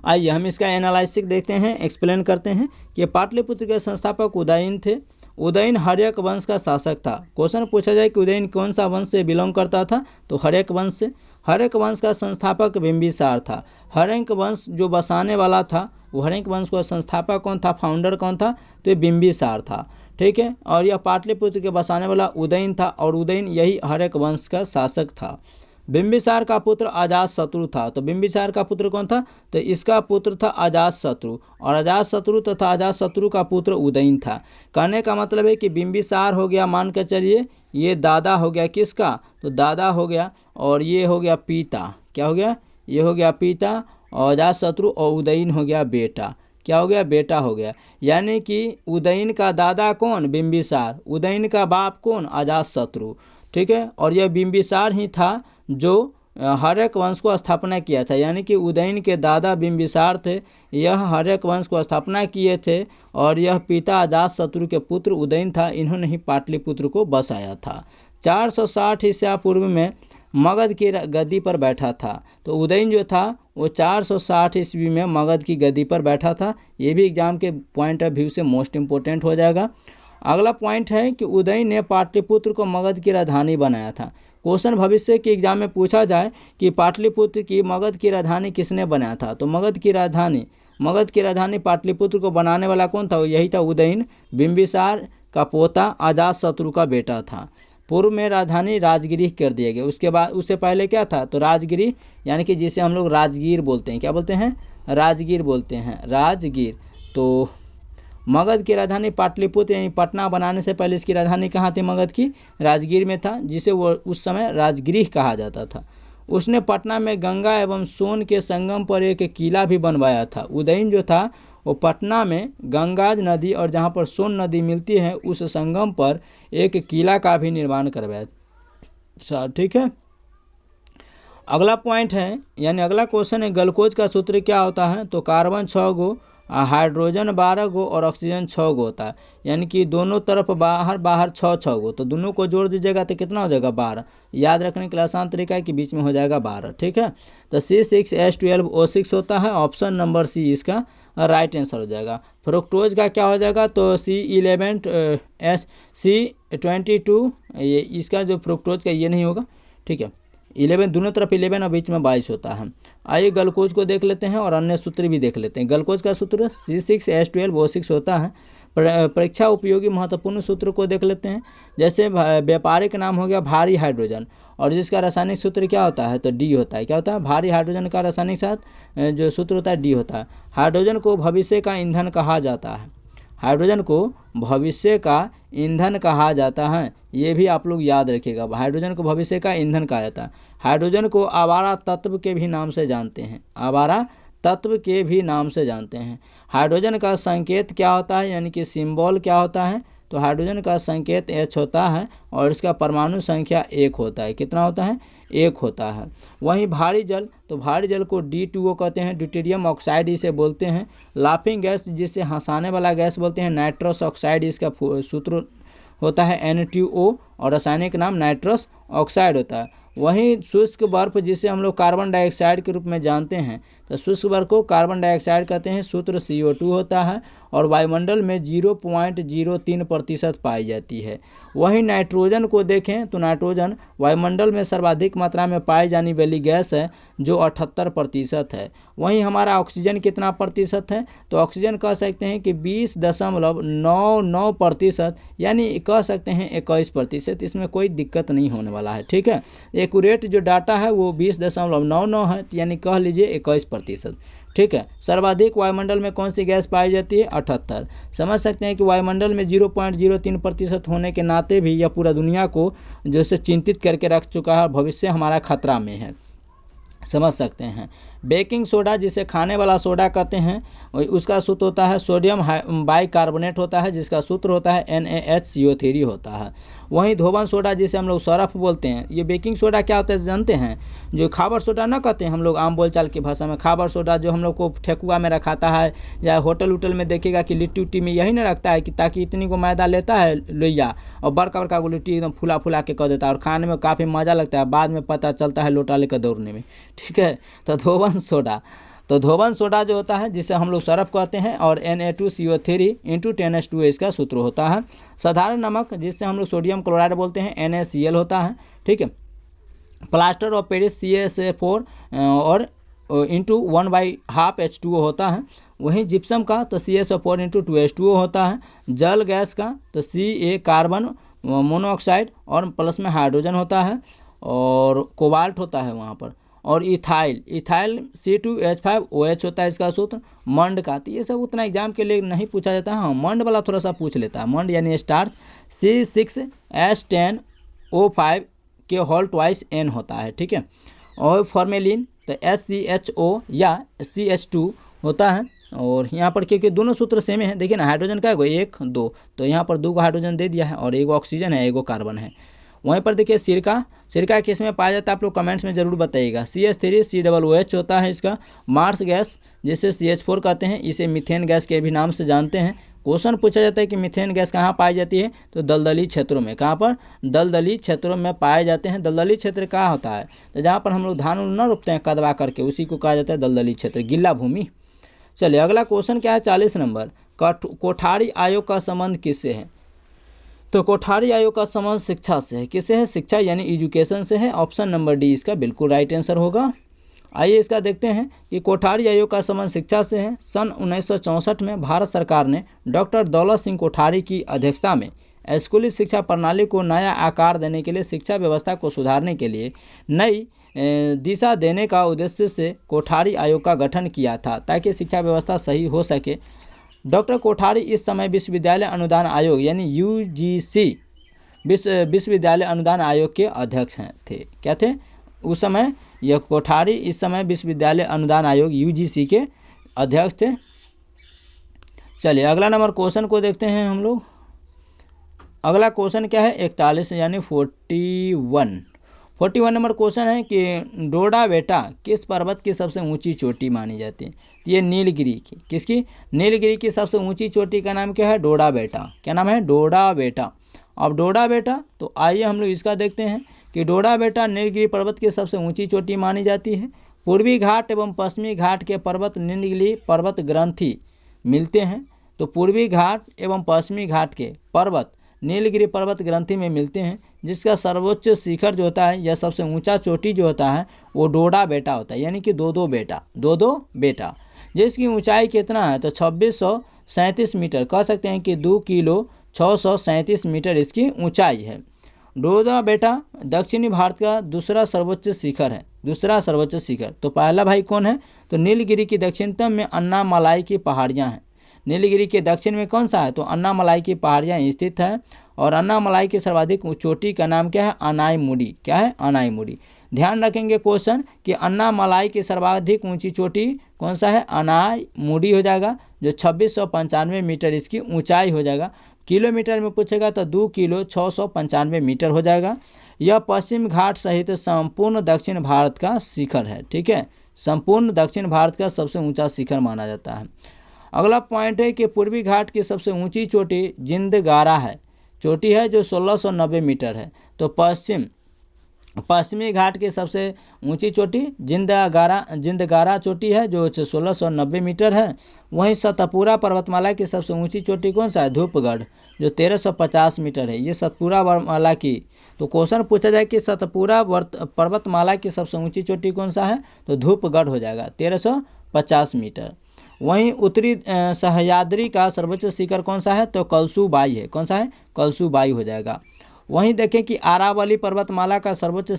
आइए हम इसका एनालिसिस देखते हैं, एक्सप्लेन करते हैं कि पाटलिपुत्र के संस्थापक उदयन थे। उदयन हर्यक वंश का शासक था। क्वेश्चन पूछा जाए कि उदयन कौन सा वंश से बिलोंग करता था? तो हर्यक वंश से। हर्यक वंश का संस्थापक बिंबिसार था। हर्यक वंश जो बसाने वाला था, वो हर्यक वंश का संस्थापक कौन था? फाउंडर कौन था? तो ये बिंबिसार था। ठीक है, और यह पाटलिपुत्र के बसाने वाला उदयन था, और उदयन यही हर्यक वंश का शासक था। बिंबिसार का पुत्र अजातशत्रु था। तो बिंबिसार का पुत्र कौन था? तो इसका पुत्र था अजातशत्रु, और अजातशत्रु तथा अजातशत्रु का पुत्र उदयन था। कहने का मतलब है कि बिंबिसार हो गया, मान के चलिए ये दादा हो गया किसका? तो दादा हो गया, और ये हो गया पिता। क्या हो गया? ये हो गया पिता, और अजातशत्रु और उदयन हो गया बेटा। क्या हो गया? बेटा हो गया। यानी कि उदयन का दादा कौन? बिंबिसार। उदयन का बाप कौन? अजातशत्रु। ठीक है, और यह बिंबिसार ही था जो हर्यक वंश को स्थापना किया था। यानी कि उदयन के दादा बिंबिसार थे, यह हर्यक वंश को स्थापना किए थे, और यह पिता अजातशत्रु के पुत्र उदयन था। इन्होंने ही पाटलिपुत्र को बसाया था। 460 ईसा पूर्व में मगध की गद्दी पर बैठा था। तो उदयन जो था वो 460 ईस्वी में मगध की गद्दी पर बैठा था। ये भी एग्जाम के पॉइंट ऑफ व्यू से मोस्ट इंपोर्टेंट हो जाएगा। अगला पॉइंट है कि उदयन ने पाटलिपुत्र को मगध की राजधानी बनाया था। क्वेश्चन भविष्य के एग्जाम में पूछा जाए कि पाटलिपुत्र की मगध की राजधानी किसने बनाया था? तो मगध की राजधानी पाटलिपुत्र को बनाने वाला कौन था? यही था उदयन। बिंबिसार का पोता अजातशत्रु का बेटा था। पूर्व में राजधानी राजगिरी कर दिया गया। उसके बाद उससे पहले क्या था? तो राजगिरी, यानी कि जिसे हम लोग राजगीर बोलते हैं। क्या बोलते हैं? राजगीर बोलते हैं, राजगीर। तो मगध की राजधानी पाटलिपुत्र यानी पटना बनाने से पहले इसकी राजधानी कहाँ थी? मगध की राजगीर में था, जिसे वो उस समय राजगृह कहा जाता था। उसने पटना में गंगा एवं सोन के संगम पर एक किला भी बनवाया था। उदयन जो था वो पटना में गंगा नदी और जहाँ पर सोन नदी मिलती है उस संगम पर एक किला का भी निर्माण करवाया। ठीक है, अगला पॉइंट है यानी अगला क्वेश्चन है ग्लूकोज का सूत्र क्या होता है। तो कार्बन 6 गो, हाइड्रोजन 12 गो और ऑक्सीजन 6 गो होता है। यानी कि दोनों तरफ बाहर बाहर 6 गो, तो दोनों को जोड़ दीजिएगा तो कितना हो जाएगा 12। याद रखने के लिए आसान तरीका है कि बीच में हो जाएगा 12। ठीक है, तो C6H12O6 होता है। ऑप्शन नंबर सी इसका राइट आंसर हो जाएगा। फ्रुक्टोज का क्या हो जाएगा तो C11C22, ये इसका जो फ्रुक्टोज का ये नहीं होगा। ठीक है, 11 दोनों तरफ 11 और बीच में 22 होता है। आइए ग्लूकोज को देख लेते हैं और अन्य सूत्र भी देख लेते हैं। ग्लूकोज का सूत्र C6H12O6 होता है। परीक्षा उपयोगी महत्वपूर्ण सूत्र को देख लेते हैं। जैसे व्यापारिक नाम हो गया भारी हाइड्रोजन, और जिसका रासायनिक सूत्र क्या होता है तो डी होता है। क्या होता है, भारी हाइड्रोजन का रासायनिक साथ जो सूत्र होता है डी होता है। हाइड्रोजन को भविष्य का ईंधन कहा जाता है। हाइड्रोजन को भविष्य का ईंधन कहा जाता है, ये भी आप लोग याद रखिएगा। हाइड्रोजन को भविष्य का ईंधन कहा जाता है। हाइड्रोजन को आवारा तत्व के भी नाम से जानते हैं। आवारा तत्व के भी नाम से जानते हैं। हाइड्रोजन का संकेत क्या होता है यानी कि सिंबल क्या होता है। तो हाइड्रोजन का संकेत H होता है और इसका परमाणु संख्या 1 होता है। कितना होता है, 1 होता है। वहीं भारी जल, तो भारी जल को D2O कहते हैं। ड्यूटेरियम ऑक्साइड इसे बोलते हैं। लाफिंग गैस जिसे हंसाने वाला गैस बोलते हैं, नाइट्रस ऑक्साइड इसका सूत्र होता है N2O और रासायनिक नाम नाइट्रस ऑक्साइड होता है। वहीं शुष्क बर्फ जिसे हम लोग कार्बन डाइऑक्साइड के रूप में जानते हैं, तो शुष्क बर्फ को कार्बन डाइऑक्साइड कहते हैं। सूत्र CO2 होता है और वायुमंडल में 0.03% पाई जाती है। वहीं नाइट्रोजन को देखें तो नाइट्रोजन वायुमंडल में सर्वाधिक मात्रा में पाई जाने वाली गैस है जो 78% है। वहीं हमारा ऑक्सीजन कितना प्रतिशत है, तो ऑक्सीजन कह सकते हैं कि 20.99%, यानी कह सकते हैं 21%। इसमें कोई दिक्कत नहीं होने वाला है। ठीक है, एक्यूरेट जो डाटा है वो 20.99 है, यानी कह लीजिए 21%। ठीक है, सर्वाधिक वायुमंडल में कौन सी गैस पाई जाती है, 78। समझ सकते हैं कि वायुमंडल में 0.03% होने के नाते भी यह पूरा दुनिया को जैसे चिंतित करके रख चुका है। भविष्य हमारा खतरा में है, समझ सकते हैं। बेकिंग सोडा जिसे खाने वाला सोडा कहते हैं, उसका सूत्र होता है सोडियम बाइकार्बोनेट होता है, जिसका सूत्र होता है NaHCO3 होता है। वहीं धोबन सोडा जिसे हम लोग सरफ बोलते हैं, ये बेकिंग सोडा क्या होता है जानते हैं, जो खाबर सोडा ना कहते हैं हम लोग आम बोलचाल की भाषा में। खाबर सोडा जो हम लोग को ठेकुआ में रखाता है या होटल उटल में देखिएगा कि लिट्टी उट्टी में यही ना रखता है कि ताकि इतनी को मैदा लेता है लोहिया और बड़का बड़का को लिट्टी एकदम फुला फुला के कर देता है और खाने में काफ़ी मज़ा लगता है, बाद में पता चलता है लोटा लेकर दौड़ने में। ठीक है, तो धोबन सोडा, तो धोबन सोडा जो होता है जिसे हम लोग सरफ कहते हैं, और Na2CO3 × 10H2O इसका सूत्र होता है। साधारण नमक जिससे हम लोग सोडियम क्लोराइड बोलते हैं, NaCl होता है। ठीक है, प्लास्टर ऑफ पेरिस CaSO4 और × 1/2 H2O होता है। वहीं जिप्सम का तो CaSO4 × 2H2O होता है। जल गैस का तो Ca कार्बन मोनोऑक्साइड और प्लस में हाइड्रोजन होता है और कोबाल्ट होता है वहाँ पर। और इथाइल C2H5OH होता है इसका सूत्र। मंड का, तो ये सब उतना एग्जाम के लिए नहीं पूछा जाता है। हाँ, मंड वाला थोड़ा सा पूछ लेता है। मंड यानी स्टार्च C6H10O5 के होल ट्वाइस N होता है। ठीक है, और फॉर्मेलिन तो SCHO या CH2 होता है। और यहाँ पर क्योंकि दोनों सूत्र सेम है, देखिए ना, हाइड्रोजन का 1 2, तो यहाँ पर 2 हाइड्रोजन दे दिया है और 1 ऑक्सीजन है, 1 कार्बन है। वहीं पर देखिए सिरका किस में पाया जाता है, आप लोग कमेंट्स में ज़रूर बताइएगा। CH3COOH होता है इसका। मार्स गैस जिसे CH4 कहते हैं, इसे मीथेन गैस के भी नाम से जानते हैं। क्वेश्चन पूछा जाता है कि मीथेन गैस कहाँ पाई जाती है, तो दलदली क्षेत्रों में। कहाँ पर, दलदली क्षेत्रों में पाए जाते हैं। दलदली क्षेत्र कहाँ होता है, तो जहाँ पर हम लोग धान न रोपते हैं कदवा करके, उसी को कहा जाता है दलदली क्षेत्र, गिल्ला भूमि। चलिए अगला क्वेश्चन क्या है, 40 नंबर। कोठारी आयोग का संबंध किससे है, तो कोठारी आयोग का संबंध शिक्षा से है। किससे है, शिक्षा यानी एजुकेशन से है। ऑप्शन नंबर डी इसका बिल्कुल राइट आंसर होगा। आइए इसका देखते हैं कि कोठारी आयोग का संबंध शिक्षा से है। सन 1964 में भारत सरकार ने डॉक्टर दौलत सिंह कोठारी की अध्यक्षता में स्कूली शिक्षा प्रणाली को नया आकार देने के लिए, शिक्षा व्यवस्था को सुधारने के लिए नई दिशा देने का उद्देश्य से कोठारी आयोग का गठन किया था, ताकि शिक्षा व्यवस्था सही हो सके। डॉक्टर कोठारी इस समय विश्वविद्यालय अनुदान आयोग यानी UGC विश्वविद्यालय अनुदान आयोग के अध्यक्ष थे। क्या थे उस समय, यह कोठारी इस समय विश्वविद्यालय अनुदान आयोग UGC के अध्यक्ष थे। चलिए अगला नंबर क्वेश्चन को देखते हैं हम लोग। अगला क्वेश्चन क्या है, 41 यानी 41 नंबर क्वेश्चन है कि डोडा बेटा किस पर्वत की सबसे ऊंची चोटी मानी जाती है। ये नीलगिरी की, किसकी, नीलगिरी की सबसे ऊंची चोटी का नाम क्या है, डोडा बेटा। क्या नाम है, डोडा बेटा। अब डोडा बेटा, तो आइए हम लोग इसका देखते हैं कि डोडा बेटा नीलगिरी पर्वत की सबसे ऊंची चोटी मानी जाती है। पूर्वी घाट एवं पश्चिमी घाट के पर्वत नीलगिरी पर्वत ग्रंथि मिलते हैं। तो पूर्वी घाट एवं पश्चिमी घाट के पर्वत नीलगिरी पर्वत ग्रंथि में मिलते हैं, जिसका सर्वोच्च शिखर जो होता है या सबसे ऊंचा चोटी जो होता है वो डोडा बेटा होता है, यानी कि दो बेटा, जिसकी ऊंचाई कितना है, तो 2637 मीटर, कह सकते हैं कि 2 किलो 637 मीटर इसकी ऊंचाई है। डोडा बेटा दक्षिणी भारत का दूसरा सर्वोच्च शिखर। तो पहला भाई कौन है, तो नीलगिरी की दक्षिणतम में अन्नामलाई की पहाड़ियां हैं। नीलगिरी के दक्षिण में कौन सा है, तो अन्नामलाई की पहाड़ियां स्थित है। और अन्नामलाई की सर्वाधिक चोटी का नाम क्या है, अनाईमुडी। क्या है, अनाईमुडी। ध्यान रखेंगे क्वेश्चन कि अन्नामलाई की सर्वाधिक ऊंची चोटी कौन सा है, अनाईमुडी हो जाएगा, जो 2695 मीटर इसकी ऊंचाई हो जाएगा। किलोमीटर में पूछेगा तो 2 किलो 695 मीटर हो जाएगा। यह पश्चिम घाट सहित संपूर्ण दक्षिण भारत का शिखर है। ठीक है, संपूर्ण दक्षिण भारत का सबसे ऊंचा शिखर माना जाता है। अगला पॉइंट है कि पूर्वी घाट की सबसे ऊंची चोटी जिंदगारा है, चोटी है जो 1690 मीटर है। तो पश्चिमी घाट की सबसे ऊंची चोटी जिंदगारा चोटी है जो 1690 मीटर है। वहीं सतपुरा पर्वतमाला की सबसे ऊंची चोटी कौन सा है, धूपगढ़, जो 1350 मीटर है। ये सतपुरा पर्वतमाला की, तो क्वेश्चन पूछा जाए कि सतपुरा पर्वतमाला की सबसे ऊंची चोटी कौन सा है, तो धूपगढ़ हो जाएगा, 1350 मीटर। वहीं उत्तरी सह्याद्री का सर्वोच्च शिखर कौन सा है, तो कलसूबाई है। कौन सा है, कलसूबाई हो जाएगा। वहीं देखें कि आरावली पर्वतमाला का सर्वोच्च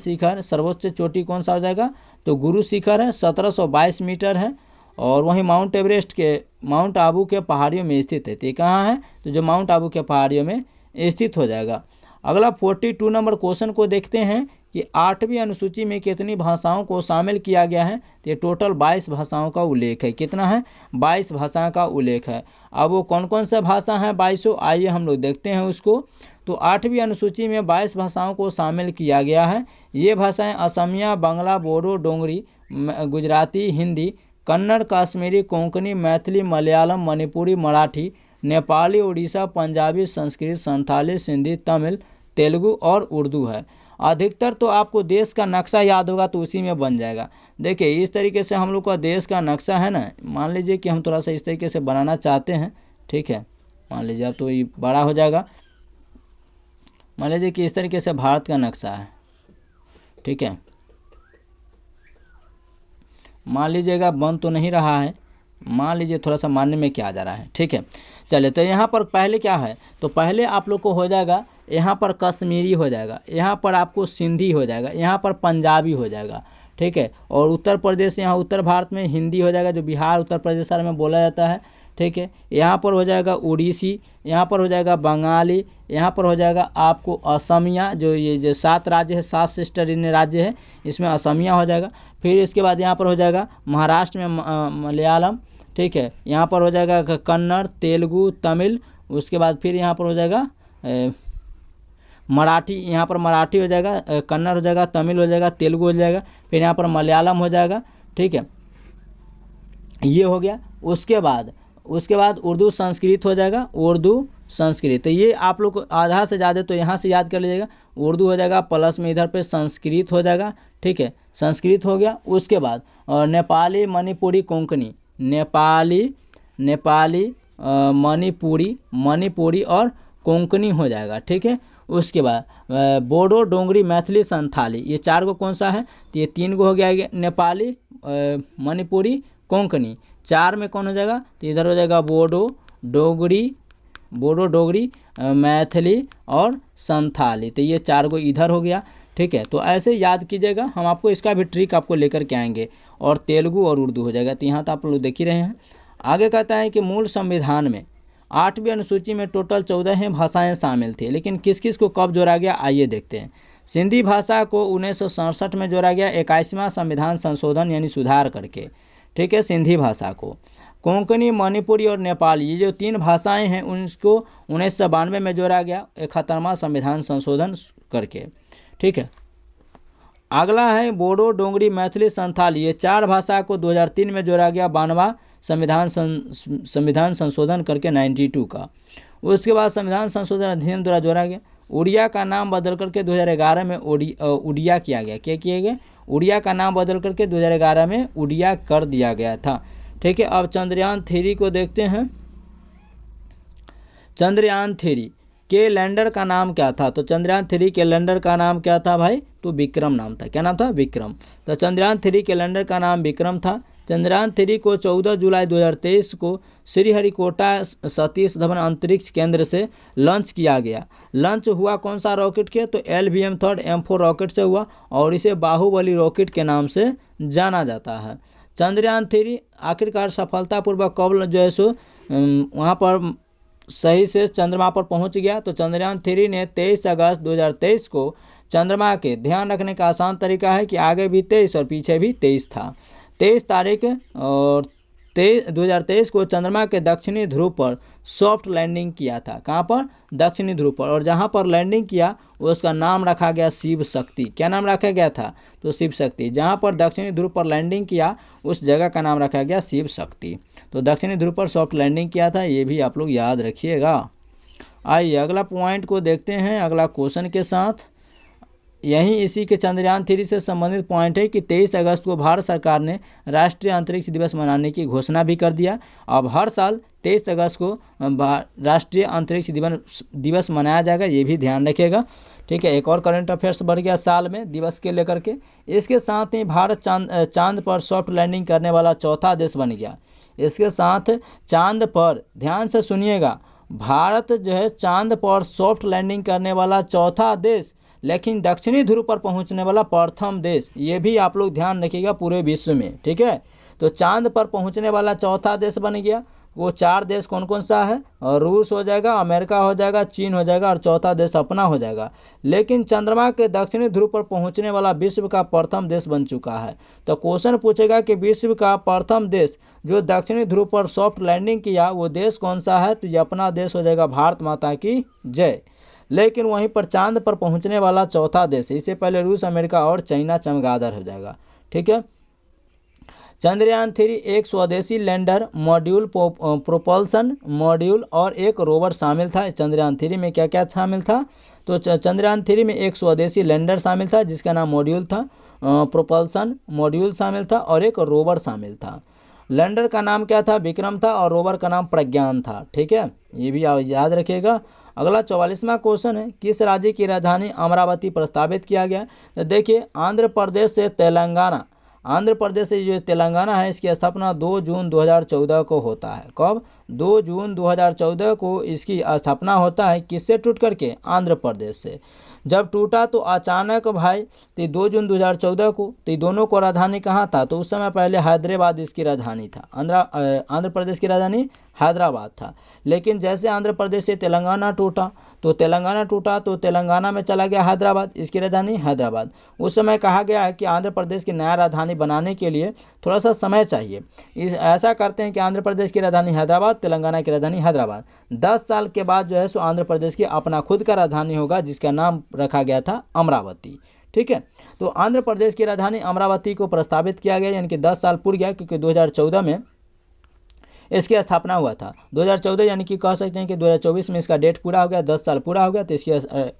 चोटी कौन सा हो जाएगा, तो गुरु शिखर है, 1722 मीटर है। और वहीं माउंट एवरेस्ट के माउंट आबू के पहाड़ियों में स्थित है। तो ये कहाँ है, तो जो माउंट आबू के पहाड़ियों में स्थित हो जाएगा। अगला 42 नंबर क्वेश्चन को देखते हैं कि 8वीं अनुसूची में कितनी भाषाओं को शामिल किया गया है। तो ये टोटल 22 भाषाओं का उल्लेख है। कितना है, 22 भाषाओं का उल्लेख है। अब वो कौन कौन सा भाषा है 22, आइए हम लोग देखते हैं उसको। तो 8वीं अनुसूची में 22 भाषाओं को शामिल किया गया है। ये भाषाएं असमिया, बांग्ला, बोडो, डोंगरी, गुजराती, हिंदी, कन्नड़, कश्मीरी, कोंकणी, मैथिली, मलयालम, मणिपुरी, मराठी, नेपाली, उड़ीसा, पंजाबी, संस्कृत, संथाली, सिंधी, तमिल, तेलुगु और उर्दू है। अधिकतर तो आपको देश का नक्शा याद होगा तो उसी में बन जाएगा। देखिए इस तरीके से हम लोग का देश का नक्शा है ना, मान लीजिए कि हम थोड़ा सा इस तरीके से बनाना चाहते हैं। ठीक है, मान लीजिए अब तो ये बड़ा हो जाएगा। मान लीजिए कि इस तरीके से भारत का नक्शा है। ठीक है, मान लीजिएगा बन तो नहीं रहा है, मान लीजिए थोड़ा सा मानने में क्या आ जा रहा है। ठीक है, चलिए तो यहाँ पर पहले क्या है, तो पहले आप लोग को हो जाएगा, यहाँ पर कश्मीरी हो जाएगा, यहाँ पर आपको सिंधी हो जाएगा, यहाँ पर पंजाबी हो जाएगा। ठीक है, और उत्तर प्रदेश, यहाँ उत्तर भारत में हिंदी हो जाएगा, जो बिहार उत्तर प्रदेश सारे में बोला जाता है। ठीक है, यहाँ पर हो जाएगा उड़ीसी, यहाँ पर हो जाएगा बंगाली, यहाँ पर हो जाएगा आपको असमिया, जो ये जो 7 राज्य है, 7 सिस्टर इन राज्य है, इसमें असमिया हो जाएगा। फिर इसके बाद यहाँ पर हो जाएगा महाराष्ट्र में मलयालम। ठीक है, यहाँ पर हो जाएगा कन्नड़, तेलुगु, तमिल। उसके बाद फिर यहाँ पर हो जाएगा मराठी, यहाँ पर मराठी हो जाएगा, कन्नड़ हो जाएगा, तमिल हो जाएगा, तेलुगु हो जाएगा, फिर यहाँ पर मलयालम हो जाएगा। ठीक है, ये हो गया। उसके बाद उर्दू संस्कृत हो जाएगा, उर्दू संस्कृत। तो ये आप लोग आधा से ज़्यादा तो यहाँ से याद कर लीजिएगा, उर्दू हो जाएगा, प्लस में इधर पे संस्कृत हो जाएगा। ठीक है, संस्कृत हो गया। उसके बाद और नेपाली, मणिपुरी, कोंकणी, नेपाली, मणिपुरी और कोंकणी हो जाएगा। ठीक है, उसके बाद बोडो, डोंगरी, मैथिली, संथाली, ये 4 को कौन सा है, तो ये 3 को हो गया नेपाली, मणिपुरी, कोंकणी। 4 में कौन हो जाएगा, तो इधर हो जाएगा बोडो, डोगरी, मैथिली और संथाली। तो ये 4 को इधर हो गया। ठीक है, तो ऐसे याद कीजिएगा, हम आपको इसका भी ट्रिक आपको लेकर के आएंगे। और तेलुगु और उर्दू हो जाएगा। तो यहाँ तो आप लोग देख ही रहे हैं। आगे कहता है कि मूल संविधान में 8वीं अनुसूची में टोटल 14 भाषाएं शामिल थी, लेकिन किस किस को कब जोड़ा गया, आइए देखते हैं। सिंधी भाषा को 1967 में जोड़ा गया 21वां संविधान संशोधन यानी सुधार करके, ठीक है, सिंधी भाषा को। कोंकणी, मणिपुरी और नेपाली, ये जो 3 भाषाएं हैं उनको 1992 में जोड़ा गया 71वां संविधान संशोधन करके, ठीक है। अगला है बोडो, डोंगरी, मैथिली, संथाली, ये 4 भाषा को 2003 में जोड़ा गया 92वां संविधान संशोधन करके 92 का। उसके बाद संविधान संशोधन अधिनियम द्वारा जोड़ा गया। उड़िया का नाम बदल करके 2011 में उड़िया किया गया। क्या किया गया? उड़िया का नाम बदल करके 2011 में उड़िया कर दिया गया था, ठीक है। अब चंद्रयान 3 को देखते हैं। चंद्रयान 3 के लैंडर का नाम क्या था? तो चंद्रयान 3 के लैंडर का नाम क्या था भाई? तो विक्रम नाम था। क्या नाम था? विक्रम। तो चंद्रयान 3 के लैंडर का नाम विक्रम था। चंद्रयान 3 को 14 जुलाई 2023 को श्रीहरिकोटा सतीश धवन अंतरिक्ष केंद्र से लॉन्च किया गया। लॉन्च हुआ कौन सा रॉकेट के? तो LVM-3 M4 रॉकेट से हुआ और इसे बाहुबली रॉकेट के नाम से जाना जाता है। चंद्रयान 3 आखिरकार सफलतापूर्वक कब जो है सो वहाँ पर सही से चंद्रमा पर पहुंच गया। तो चंद्रयान 3 ने 23 अगस्त 2023 को चंद्रमा के, ध्यान रखने का आसान तरीका है कि आगे भी 23 और पीछे भी 23 था, 23 तारीख और 2023 को चंद्रमा के दक्षिणी ध्रुव पर सॉफ्ट लैंडिंग किया था। कहाँ पर? दक्षिणी ध्रुव पर। और जहाँ पर लैंडिंग किया उसका नाम रखा गया शिव शक्ति। क्या नाम रखा गया था? तो शिव शक्ति। जहाँ पर दक्षिणी ध्रुव पर लैंडिंग किया उस जगह का नाम रखा गया शिव शक्ति। तो दक्षिणी ध्रुव पर सॉफ्ट लैंडिंग किया था, ये भी आप लोग याद रखिएगा। आइए अगला पॉइंट को देखते हैं अगला क्वेश्चन के साथ। यही इसी के चंद्रयान 3 से संबंधित पॉइंट है कि 23 अगस्त को भारत सरकार ने राष्ट्रीय अंतरिक्ष दिवस मनाने की घोषणा भी कर दिया। अब हर साल 23 अगस्त को राष्ट्रीय अंतरिक्ष दिवस मनाया जाएगा, ये भी ध्यान रखिएगा, ठीक है। एक और करंट अफेयर्स बढ़ गया साल में दिवस के लेकर के। इसके साथ ही भारत चांद पर सॉफ्ट लैंडिंग करने वाला चौथा देश बन गया। इसके साथ चांद पर, ध्यान से सुनिएगा, भारत जो है चांद पर सॉफ्ट लैंडिंग करने वाला चौथा देश, लेकिन दक्षिणी ध्रुव पर पहुंचने वाला प्रथम देश, ये भी आप लोग ध्यान रखिएगा पूरे विश्व में, ठीक है। तो चांद पर पहुंचने वाला चौथा देश बन गया। वो 4 देश कौन कौन सा है? और रूस हो जाएगा, अमेरिका हो जाएगा, चीन हो जाएगा और चौथा देश अपना हो जाएगा। लेकिन चंद्रमा के दक्षिणी ध्रुव पर पहुंचने वाला विश्व का प्रथम देश बन चुका है। तो क्वेश्चन पूछेगा कि विश्व का प्रथम देश जो दक्षिणी ध्रुव पर सॉफ्ट लैंडिंग किया वो देश कौन सा है? तो ये अपना देश हो जाएगा, भारत माता की जय। लेकिन वहीं पर चांद पर पहुंचने वाला चौथा देश, इससे पहले रूस, अमेरिका और चाइना चमगादड़ हो जाएगा, ठीक है। चंद्रयान 3 एक स्वदेशी लैंडर मॉड्यूल, प्रोपल्सन मॉड्यूल और एक रोवर शामिल था। चंद्रयान 3 में क्या क्या शामिल था? तो चंद्रयान 3 में एक स्वदेशी लैंडर शामिल था जिसका नाम मॉड्यूल था, प्रोपल्सन मॉड्यूल शामिल था और एक रोवर शामिल था। लैंडर का नाम क्या था? विक्रम था और रोवर का नाम प्रज्ञान था, ठीक है, ये भी याद रखिएगा। अगला 44वां क्वेश्चन है, किस राज्य की राजधानी अमरावती प्रस्तावित किया गया? तो देखिए आंध्र प्रदेश से तेलंगाना, आंध्र प्रदेश से जो तेलंगाना है इसकी स्थापना 2 जून 2014 को होता है। कब? 2 जून 2014 को इसकी स्थापना होता है। किससे टूट करके? आंध्र प्रदेश से। जब टूटा तो अचानक भाई, तो 2 जून 2014 को, तो दोनों को राजधानी कहाँ था? तो उस समय पहले हैदराबाद इसकी राजधानी था। आंध्र प्रदेश की राजधानी हैदराबाद था। लेकिन जैसे आंध्र प्रदेश से तेलंगाना टूटा तो तेलंगाना में चला गया हैदराबाद, इसकी राजधानी हैदराबाद। उस समय कहा गया है कि आंध्र प्रदेश की नया राजधानी बनाने के लिए थोड़ा सा समय चाहिए। ऐसा करते हैं कि आंध्र प्रदेश की राजधानी हैदराबाद, तेलंगाना की राजधानी हैदराबाद। 10 साल के बाद जो है सो आंध्र प्रदेश की अपना खुद का राजधानी होगा जिसका नाम रखा गया था अमरावती, ठीक है। तो आंध्र प्रदेश की राजधानी अमरावती को प्रस्तावित किया गया, यानी कि 10 साल पूर गया क्योंकि 2014 में इसकी स्थापना हुआ था। 2014 यानी कि कह सकते हैं कि 2024 में इसका डेट पूरा हो गया, 10 साल पूरा हो गया, तो इसकी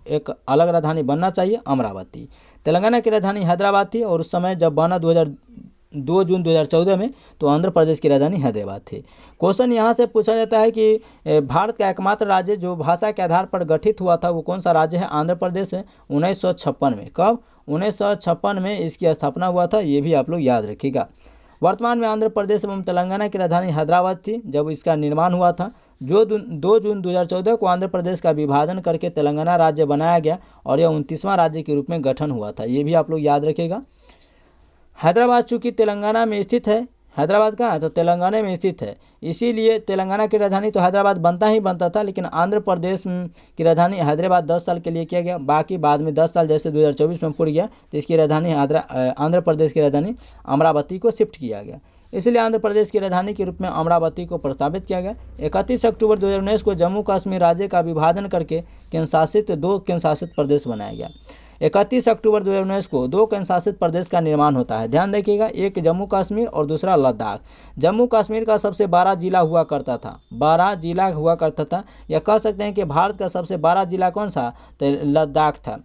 एक अलग राजधानी बनना चाहिए अमरावती। तेलंगाना की राजधानी हैदराबाद थी और उस समय जब बना 2 जून 2014 में, तो आंध्र प्रदेश की राजधानी हैदराबाद थी। क्वेश्चन यहाँ से पूछा जाता है कि भारत का एकमात्र राज्य जो भाषा के आधार पर गठित हुआ था वो कौन सा राज्य है? आंध्र प्रदेश है, 1956 में। कब? 1956 में इसकी स्थापना हुआ था, ये भी आप लोग याद रखिएगा। वर्तमान में आंध्र प्रदेश एवं तेलंगाना की राजधानी हैदराबाद थी जब इसका निर्माण हुआ था। जो 2 जून 2014 को आंध्र प्रदेश का विभाजन करके तेलंगाना राज्य बनाया गया और यह 29वां राज्य के रूप में गठन हुआ था, ये भी आप लोग याद रखिएगा। हैदराबाद चूंकि तेलंगाना में स्थित है हैदराबाद कहाँ है? तो तेलंगाना में स्थित है। इसीलिए तेलंगाना की राजधानी तो हैदराबाद बनता ही बनता था, लेकिन आंध्र प्रदेश की राजधानी हैदराबाद 10 साल के लिए किया गया। बाकी बाद में 10 साल जैसे 2024 में पूरी गया तो इसकी राजधानी आंध्र प्रदेश की राजधानी अमरावती को शिफ्ट किया गया। इसलिए आंध्र प्रदेश की राजधानी के रूप में अमरावती को प्रस्तावित किया गया। 31 अक्टूबर 2019 को जम्मू कश्मीर राज्य का विभाजन करके दो केंद्र शासित प्रदेश बनाया गया। 31 अक्टूबर 2019 को दो केंद्र शासित प्रदेश का निर्माण होता है। ध्यान देखिएगा, एक जम्मू कश्मीर और दूसरा लद्दाख। जम्मू कश्मीर का सबसे बड़ा जिला हुआ करता था, या कह सकते हैं कि भारत का सबसे बड़ा जिला कौन सा? तो लद्दाख था।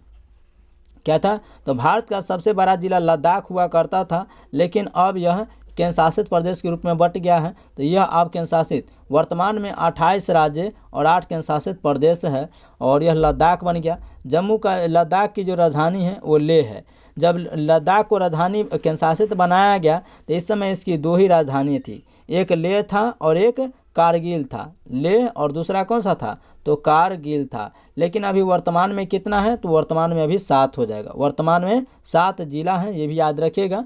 क्या था? तो भारत का सबसे बड़ा जिला लद्दाख हुआ करता था, लेकिन अब यह केंद्र शासित प्रदेश के रूप में बट गया है। तो यह अब केंद्र शासित वर्तमान में 28 राज्य और 8 केंद्र शासित प्रदेश है, और यह लद्दाख बन गया। लद्दाख की जो राजधानी है वो लेह है। जब लद्दाख को राजधानी केंद्र शासित बनाया गया तो इस समय इसकी दो ही राजधानी थी, एक लेह था और एक कारगिल था। लेह और दूसरा कौन सा था? तो कारगिल था। लेकिन अभी वर्तमान में कितना है? तो वर्तमान में अभी 7 हो जाएगा। वर्तमान में 7 जिला हैं, ये भी याद रखिएगा।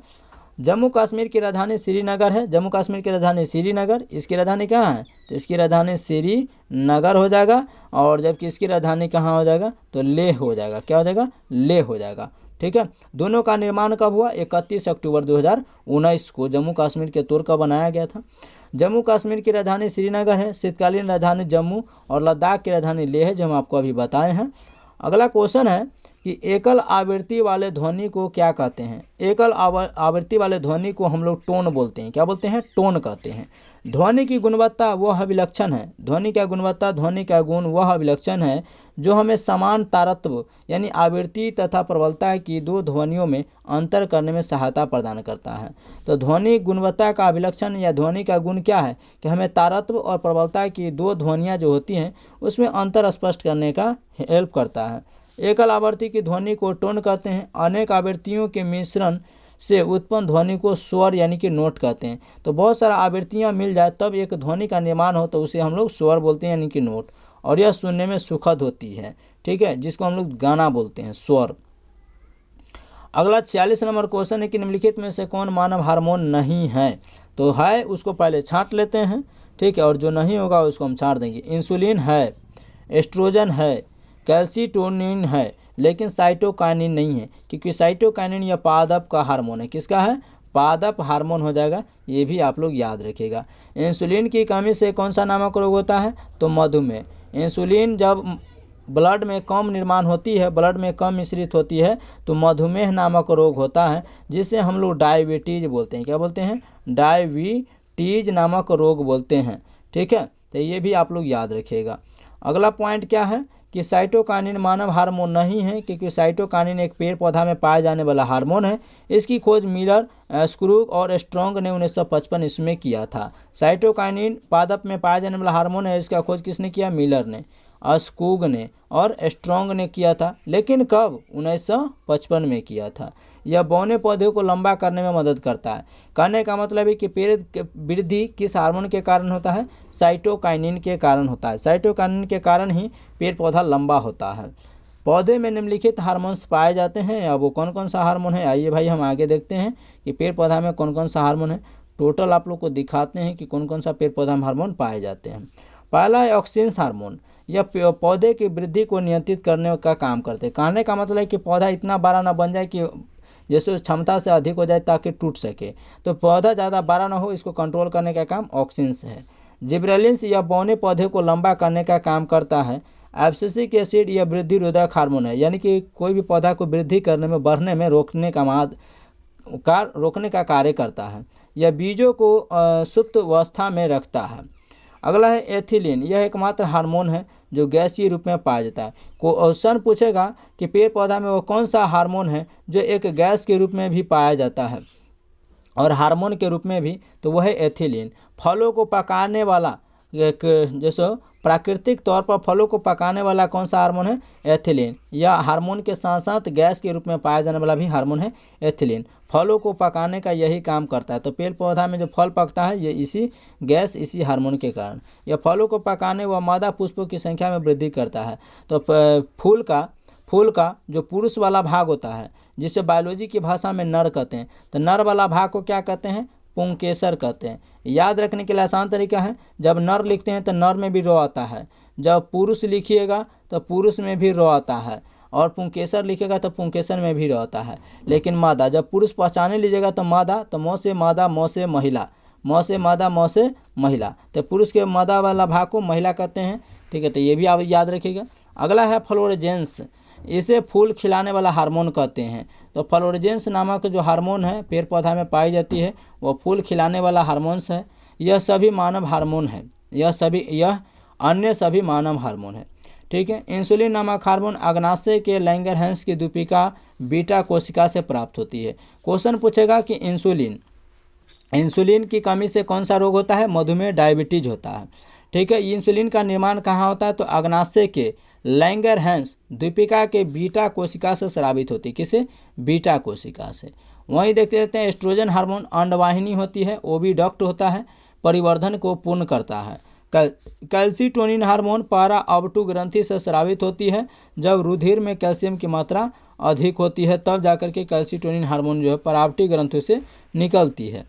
जम्मू कश्मीर की राजधानी श्रीनगर है। जम्मू कश्मीर की राजधानी श्रीनगर, इसकी राजधानी कहाँ है? तो इसकी राजधानी श्रीनगर हो जाएगा। और जबकि इसकी राजधानी कहाँ हो जाएगा? तो लेह हो जाएगा। क्या हो जाएगा? लेह हो जाएगा। ठीक है। दोनों का निर्माण कब हुआ? 31 अक्टूबर 2019 को जम्मू कश्मीर के तौर पर बनाया गया था। जम्मू कश्मीर की राजधानी श्रीनगर है, शीतकालीन राजधानी जम्मू, और लद्दाख की राजधानी लेह है, जो हम आपको अभी बताए हैं। अगला क्वेश्चन है कि एकल आवृत्ति वाले ध्वनि को क्या कहते हैं? एकल आवृत्ति वाले ध्वनि को हम लोग टोन बोलते हैं। क्या बोलते हैं? टोन कहते हैं। ध्वनि की गुणवत्ता वह विलक्षण है, ध्वनि का गुणवत्ता, ध्वनि का गुण वह विलक्षण है जो हमें समान तारत्व यानी आवृत्ति तथा प्रबलता की दो ध्वनियों में अंतर करने में सहायता प्रदान करता है। तो ध्वनि गुणवत्ता का अभिलक्षण या ध्वनि का गुण क्या है? कि हमें तारत्व और प्रबलता की दो ध्वनियाँ जो होती हैं उसमें अंतर स्पष्ट करने का हेल्प करता है। एकल आवृत्ति की ध्वनि को टोन कहते हैं। अनेक आवृत्तियों के मिश्रण से उत्पन्न ध्वनि को स्वर यानी कि नोट कहते हैं। तो बहुत सारा आवृत्तियां मिल जाए तब एक ध्वनि का निर्माण हो तो उसे हम लोग स्वर बोलते हैं यानी कि नोट, और यह सुनने में सुखद होती है। ठीक है, जिसको हम लोग गाना बोलते हैं, स्वर। अगला 46 नंबर क्वेश्चन है कि निम्नलिखित में से कौन मानव हार्मोन नहीं है? तो है उसको पहले छांट लेते हैं। ठीक है, और जो नहीं होगा उसको हम छांट देंगे। इंसुलिन है, एस्ट्रोजन है, कैल्सीटोनिन है, लेकिन साइटोकाइनिन नहीं है, क्योंकि साइटोकाइनिन यह पादप का हार्मोन है। किसका है? पादप हार्मोन हो जाएगा। ये भी आप लोग याद रखिएगा। इंसुलिन की कमी से कौन सा नामक रोग होता है? तो मधुमेह। इंसुलिन जब ब्लड में कम निर्माण होती है, ब्लड में कम मिश्रित होती है, तो मधुमेह नामक रोग होता है, जिसे हम लोग डायबिटीज बोलते हैं। क्या बोलते हैं? डायबिटीज नामक रोग बोलते हैं। ठीक है, तो ये भी आप लोग याद रखिएगा। अगला पॉइंट क्या है कि साइटोकाइनिन मानव हार्मोन नहीं है, क्योंकि साइटोकाइनिन एक पेड़ पौधा में पाया जाने वाला हार्मोन है। इसकी खोज मिलर, स्क्रूग और स्ट्रॉन्ग ने 1955 इसमें किया था। साइटोकाइनिन पादप में पाया जाने वाला हार्मोन है, इसका खोज किसने किया? मिलर ने, स्क्रूग ने और स्ट्रॉन्ग ने किया था। लेकिन कब? 1955 में किया था। यह बौने पौधे को लंबा करने में मदद करता है। कहने का मतलब है कि पेड़ वृद्धि किस हार्मोन के कारण होता है? साइटोकाइनिन के कारण होता है। साइटोकाइनिन के कारण ही पेड़ पौधा लंबा होता है। पौधे में निम्नलिखित हार्मोन्स पाए जाते हैं। अब वो कौन कौन सा हार्मोन है, आइए भाई हम आगे देखते हैं कि पेड़ पौधा में कौन कौन सा हार्मोन है। टोटल आप लोग को दिखाते हैं कि कौन कौन सा पेड़ पौधा में हार्मोन पाए जाते हैं। पहला है ऑक्सिन हार्मोन। यह पौधे की वृद्धि को नियंत्रित करने का काम करते हैं। कहने का मतलब है कि पौधा इतना बड़ा ना बन जाए कि जैसे क्षमता से अधिक हो जाए ताकि टूट सके, तो पौधा ज़्यादा बड़ा ना हो, इसको कंट्रोल करने का काम ऑक्सिन है। जिब्रेलिन्स यह बौने पौधे को लंबा करने का काम करता है। एब्सिसिक एसिड यह वृद्धि रोधक हार्मोन है, यानी कि कोई भी पौधा को वृद्धि करने में, बढ़ने में रोकने का कार्य करता है। यह बीजों को सुप्त अवस्था में रखता है। अगला है एथिलीन। यह एकमात्र हार्मोन है जो गैसीय रूप में पाया जाता है। क्वेश्चन पूछेगा कि पेड़ पौधा में वो कौन सा हार्मोन है जो एक गैस के रूप में भी पाया जाता है और हार्मोन के रूप में भी, तो वह है एथिलीन। फलों को पकाने वाला, जैसे प्राकृतिक तौर पर फलों को पकाने वाला कौन सा हार्मोन है? एथिलीन। यह हार्मोन के साथ साथ गैस के रूप में पाया जाने वाला भी हार्मोन है एथिलीन। फलों को पकाने का यही काम करता है। तो पेड़ पौधा में जो फल पकता है ये इसी हार्मोन के कारण। यह फलों को पकाने व मादा पुष्पों की संख्या में वृद्धि करता है। तो फूल का जो पुरुष वाला भाग होता है, जिसे बायोलॉजी की भाषा में नर कहते हैं, तो नर वाला भाग को क्या कहते हैं? पुंकेसर कहते हैं। याद रखने के लिए आसान तरीका है, जब नर लिखते हैं तो नर में भी रो आता है, जब पुरुष लिखिएगा तो पुरुष में भी रो आता है, और पुंकेसर लिखेगा तो पुंकेसर में भी रो आता है। लेकिन मादा, जब पुरुष पहचाने लीजिएगा तो मादा, तो मौ से मादा, मौ से महिला, मौ से मादा, मौ से महिला, तो पुरुष के मादा वाला भाग को महिला कहते हैं। ठीक है, तो ये भी आप याद रखिएगा। अगला है फ्लोरेजेंस, इसे फूल खिलाने वाला हार्मोन कहते हैं। तो फ्लोरेजेंस नामक जो हार्मोन है पेड़ पौधा में पाई जाती है, वह फूल खिलाने वाला हार्मोन्स है। यह सभी मानव हार्मोन है, यह अन्य सभी मानव हार्मोन है। ठीक है, इंसुलिन नामक हार्मोन अग्नाशय के लैंगरहैंस की दूपिका बीटा कोशिका से प्राप्त होती है। क्वेश्चन पूछेगा कि इंसुलिन की कमी से कौन सा रोग होता है? मधुमेह, डायबिटीज होता है। ठीक है, इंसुलिन का निर्माण कहाँ होता है? तो अग्नाशय के लैंगरहैंस द्वीपिका के बीटा कोशिका से स्रावित होती है। किसे? बीटा कोशिका से। वहीं देखते रहते हैं एस्ट्रोजन हार्मोन अंडवाहिनी होती है, ओविडक्ट होता है, परिवर्धन को पूर्ण करता है। कैल्सिटोनिन हार्मोन पारा अवटु ग्रंथि से स्रावित होती है। जब रुधिर में कैल्शियम की मात्रा अधिक होती है तब जाकर के कैल्सिटोनिन हार्मोन जो है परावटी ग्रंथि से निकलती है।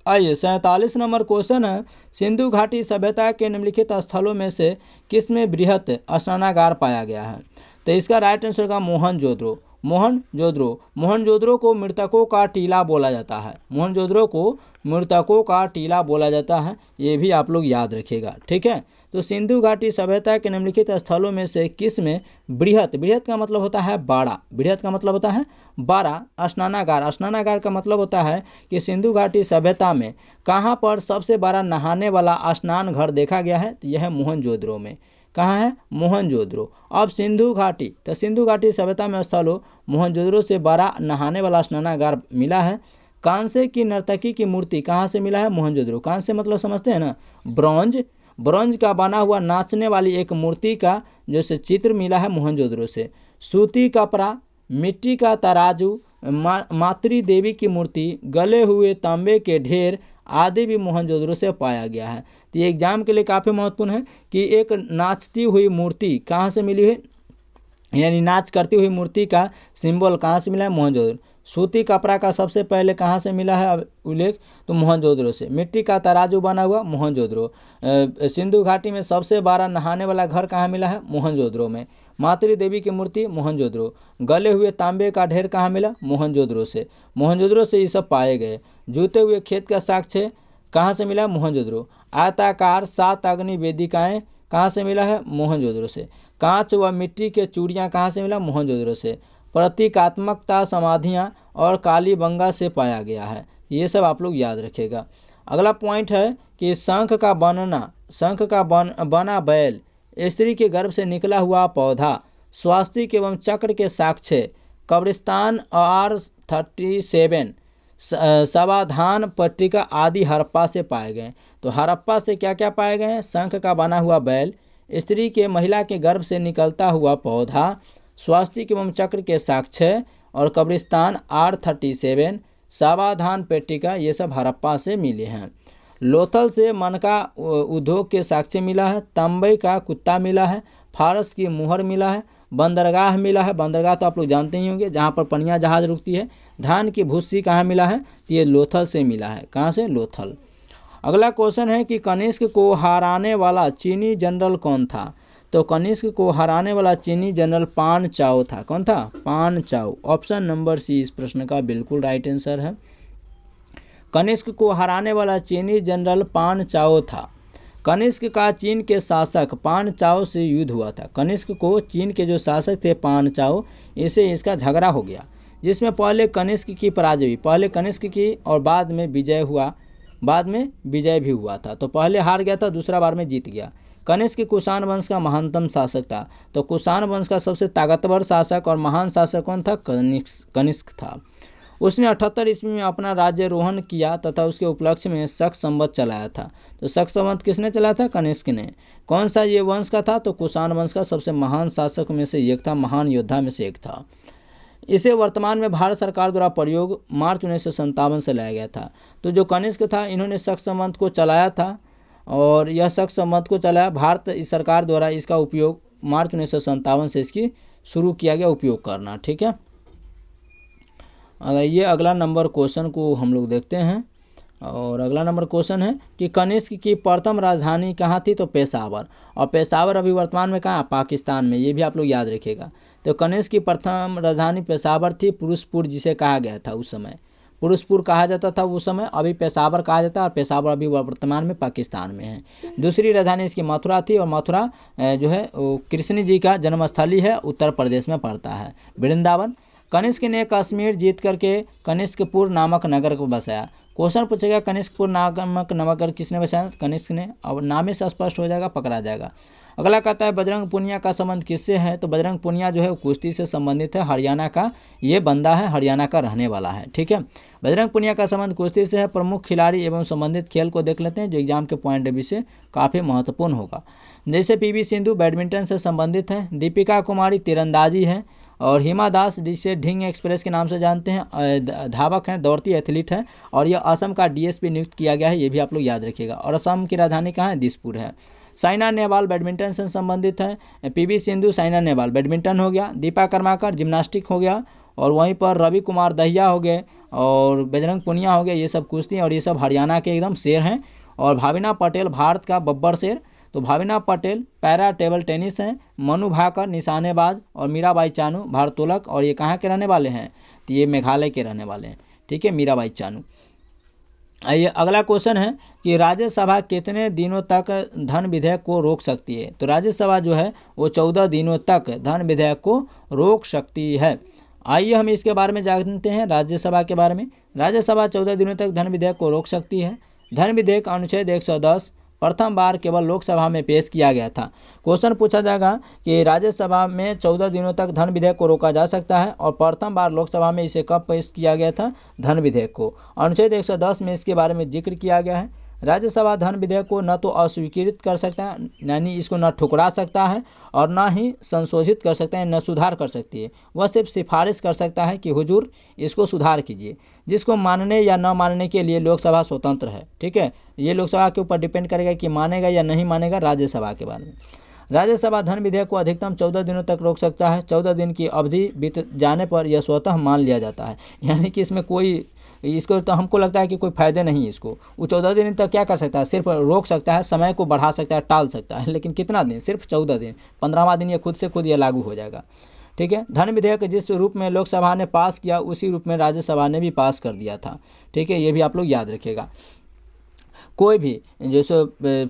आइए 47 नंबर क्वेश्चन है, सिंधु घाटी सभ्यता के निम्नलिखित स्थलों में से किसमें बृहत स्नानागार पाया गया है? तो इसका राइट आंसर होगा मोहनजोदड़ो। मोहनजोदड़ो को मृतकों का टीला बोला जाता है। मोहनजोदड़ो को मृतकों का टीला बोला जाता है, ये भी आप लोग याद रखिएगा। ठीक है, तो सिंधु घाटी सभ्यता के निम्नलिखित स्थलों में से किस में बृहत का मतलब होता है बड़ा, बृहत का मतलब होता है बड़ा, स्नानागार का मतलब होता है कि सिंधु घाटी सभ्यता में कहाँ पर सबसे बड़ा नहाने वाला स्नान घर देखा गया है? तो यह है मोहनजोदड़ो में। कहाँ है? मोहनजोदड़ो। अब सिंधु घाटी, तो सिंधु घाटी सभ्यता में स्थलों मोहनजोदड़ो से बड़ा नहाने वाला स्नानागार मिला है। कांसे की नर्तकी की मूर्ति कहाँ से मिला है? मोहनजोदड़ो। कांसे मतलब समझते हैं ना, ब्रॉन्ज का बना हुआ नाचने वाली एक मूर्ति का जैसे चित्र मिला है मोहनजोदड़ो से। सूती कपड़ा, मिट्टी का तराजू, मातृ देवी की मूर्ति, गले हुए तांबे के ढेर आदि भी मोहनजोदड़ो से पाया गया है। तो ये एग्जाम के लिए काफ़ी महत्वपूर्ण है कि एक नाचती हुई मूर्ति कहाँ से मिली है, यानी नाच करती हुई मूर्ति का सिंबल कहाँ से मिला है? मोहनजोदड़ो। सूती कपड़ा का सबसे पहले कहाँ से मिला है उल्लेख? तो मोहनजोदड़ो से। मिट्टी का तराजू बना हुआ मोहनजोदड़ो। सिंधु घाटी में सबसे बड़ा नहाने वाला घर कहाँ मिला है? मोहनजोदड़ो में। मातृ देवी की मूर्ति मोहनजोदड़ो। गले हुए तांबे का ढेर कहाँ मिला? मोहनजोदड़ो से। मोहनजोदड़ो से ये सब पाए गए। जूते हुए खेत का साक्ष्य कहाँ से मिला? मोहनजोदड़ो। आयताकार 7 अग्नि वेदिकाएं कहाँ से मिला है? मोहनजोदड़ो से। कांच व मिट्टी के चूड़ियाँ कहाँ से मिला? मोहनजोदड़ो से। प्रतीकात्मकता समाधियाँ और कालीबंगा से पाया गया है। ये सब आप लोग याद रखिएगा। अगला पॉइंट है कि शंख का बना बैल, स्त्री के गर्भ से निकला हुआ पौधा, स्वास्तिक एवं चक्र के साक्ष्य, कब्रिस्तान R37, समाधान पट्टिका आदि हड़प्पा से पाए गए। तो हड़प्पा से क्या क्या पाए गए हैं? शंख का बना हुआ बैल, स्त्री के महिला के गर्भ से निकलता हुआ पौधा, स्वास्तिक एवं चक्र के साक्ष्य और कब्रिस्तान R37, समाधान पट्टिका, ये सब हड़प्पा से मिले हैं। लोथल से मनका उद्योग के साक्ष्य मिला है। तांबे का कुत्ता मिला है। फारस की मुहर मिला है। बंदरगाह मिला है। बंदरगाह तो आप लोग जानते ही होंगे, जहाँ पर पनिया जहाज रुकती है। धान की भूसी कहाँ मिला है? तो ये लोथल से मिला है। कहाँ से? लोथल। अगला क्वेश्चन है कि कनिष्क को हराने वाला चीनी जनरल कौन था? तो कनिष्क को हराने वाला चीनी जनरल पान चाओ था। कौन था? पान चाओ। ऑप्शन नंबर सी इस प्रश्न का बिल्कुल राइट आंसर है। कनिष्क को हराने वाला चीनी जनरल पान चाओ था। कनिष्क का चीन के शासक पान चाओ से युद्ध हुआ था। कनिष्क को चीन के जो शासक थे पान चाओ, इससे इसका झगड़ा हो गया, जिसमें पहले कनिष्क की पराजय हुई। पहले कनिष्क की और बाद में विजय हुआ, बाद में विजय भी हुआ था। तो पहले हार गया था, दूसरा बार में जीत गया। कनिष्क कुषाण वंश का महानतम शासक था। तो कुषाण वंश का सबसे ताकतवर शासक और महान शासक कौन था? कनिष्क था। उसने 78 ईस्वी में अपना राज्यारोहण किया तथा उसके उपलक्ष्य में शक संवत चलाया था। तो शक संवत किसने चलाया था? कनिष्क ने। कौन सा ये वंश का था? तो कुषाण वंश का सबसे महान शासक में से एक था, महान योद्धा में से एक था। इसे वर्तमान में भारत सरकार द्वारा प्रयोग मार्च 1957 से लाया गया था। तो जो कनिष्क था, इन्होंने शक संवत को चलाया था और यह शक संवत को चलाया भारत सरकार द्वारा। इसका उपयोग मार्च 1957 से इसकी शुरू किया गया उपयोग करना। ठीक है, अगर ये अगला नंबर क्वेश्चन को हम लोग देखते हैं। और अगला नंबर क्वेश्चन है कि कनिष्क की प्रथम राजधानी कहाँ थी, तो पेशावर। और पेशावर अभी वर्तमान में कहाँ, पाकिस्तान में, ये भी आप लोग याद रखिएगा। तो कनिष्क की प्रथम राजधानी पेशावर थी, पुरुषपुर जिसे कहा गया था उस समय, पुरुषपुर कहा जाता था उस समय, अभी पेशावर कहा जाता है, और पेशावर अभी वर्तमान में पाकिस्तान में है। दूसरी राजधानी इसकी मथुरा थी, और मथुरा जो है वो कृष्ण जी का जन्मस्थली है, उत्तर प्रदेश में पड़ता है। वृंदावन। कनिष्क ने कश्मीर जीत करके कनिष्कपुर नामक नगर को बसाया। क्वेश्चन पूछेगा कनिष्कपुर नामक नगर किसने बसाया, कनिष्क ने। अब नाम से स्पष्ट हो जाएगा, पकड़ा जाएगा। अगला कहता है बजरंग पूनिया का संबंध किससे है, तो बजरंग पूनिया जो है कुश्ती से संबंधित है, हरियाणा का ये बंदा है, हरियाणा का रहने वाला है। ठीक है, बजरंग पूनिया का संबंध कुश्ती से है। प्रमुख खिलाड़ी एवं संबंधित खेल को देख लेते हैं जो एग्जाम के पॉइंट ऑफ व्यू से काफ़ी महत्वपूर्ण होगा। जैसे पीवी सिंधु बैडमिंटन से संबंधित है, दीपिका कुमारी तीरंदाजी है, और हिमा दास जिसे ढिंग एक्सप्रेस के नाम से जानते हैं, धावक हैं, दौड़ती एथलीट है, और यह असम का डीएसपी नियुक्त किया गया है, ये भी आप लोग याद रखिएगा। और असम की राजधानी कहाँ है, दिसपुर है। साइना नेहवाल बैडमिंटन से संबंधित है, पीवी सिंधु साइना नेहवाल बैडमिंटन हो गया, दीपा कर्माकर जिम्नास्टिक हो गया, और वहीं पर रवि कुमार दहिया हो गए, और बजरंग पूनिया हो गया, ये सब कुश्ती, और ये सब हरियाणा के एकदम शेर हैं। और भाविना पटेल भारत का बब्बर शेर, तो Bhavina Patel para table tennis हैं, मनु भाकर निशानेबाज, और मीराबाई चानू भारोत्तोलक, और ये कहाँ के रहने वाले हैं, तो ये मेघालय के रहने वाले हैं। ठीक है, मीराबाई चानू। आइए अगला क्वेश्चन है कि राज्यसभा कितने दिनों तक धन विधेयक को रोक सकती है, तो राज्यसभा जो है वो 14 दिनों तक धन विधेयक को रोक सकती है। आइए हम इसके बारे में जानते हैं, राज्यसभा के बारे में। राज्यसभा 14 दिनों तक धन विधेयक को रोक सकती है। धन विधेयक अनुच्छेद 110 प्रथम बार केवल लोकसभा में पेश किया गया था। क्वेश्चन पूछा जाएगा कि राज्यसभा में 14 दिनों तक धन विधेयक को रोका जा सकता है, और प्रथम बार लोकसभा में इसे कब पेश किया गया था, धन विधेयक को। अनुच्छेद 110 में इसके बारे में जिक्र किया गया है। राज्यसभा धन विधेयक को न तो अस्वीकृत कर सकता है, यानी इसको न ठुकरा सकता है, और न ही संशोधित कर सकता है, न सुधार कर सकती है। वह सिर्फ सिफारिश कर सकता है कि हुजूर इसको सुधार कीजिए, जिसको मानने या न मानने के लिए लोकसभा स्वतंत्र है। ठीक है, ये लोकसभा के ऊपर डिपेंड करेगा कि मानेगा या नहीं मानेगा राज्यसभा के बारे में। राज्यसभा धन विधेयक को अधिकतम 14 दिनों तक रोक सकता है। 14 दिन की अवधि बीत जाने पर यह स्वतः मान लिया जाता है, यानी कि इसमें कोई, इसको तो हमको लगता है कि कोई फायदे नहीं है इसको। वो 14 दिन तक क्या कर सकता है, सिर्फ रोक सकता है, समय को बढ़ा सकता है, टाल सकता है, लेकिन कितना दिन, सिर्फ 14 दिन। 15वां दिन ये खुद से खुद ये लागू हो जाएगा। ठीक है, धन विधेयक जिस रूप में लोकसभा ने पास किया उसी रूप में राज्यसभा ने भी पास कर दिया था। ठीक है, ये भी आप लोग याद रखिएगा। कोई भी जैसे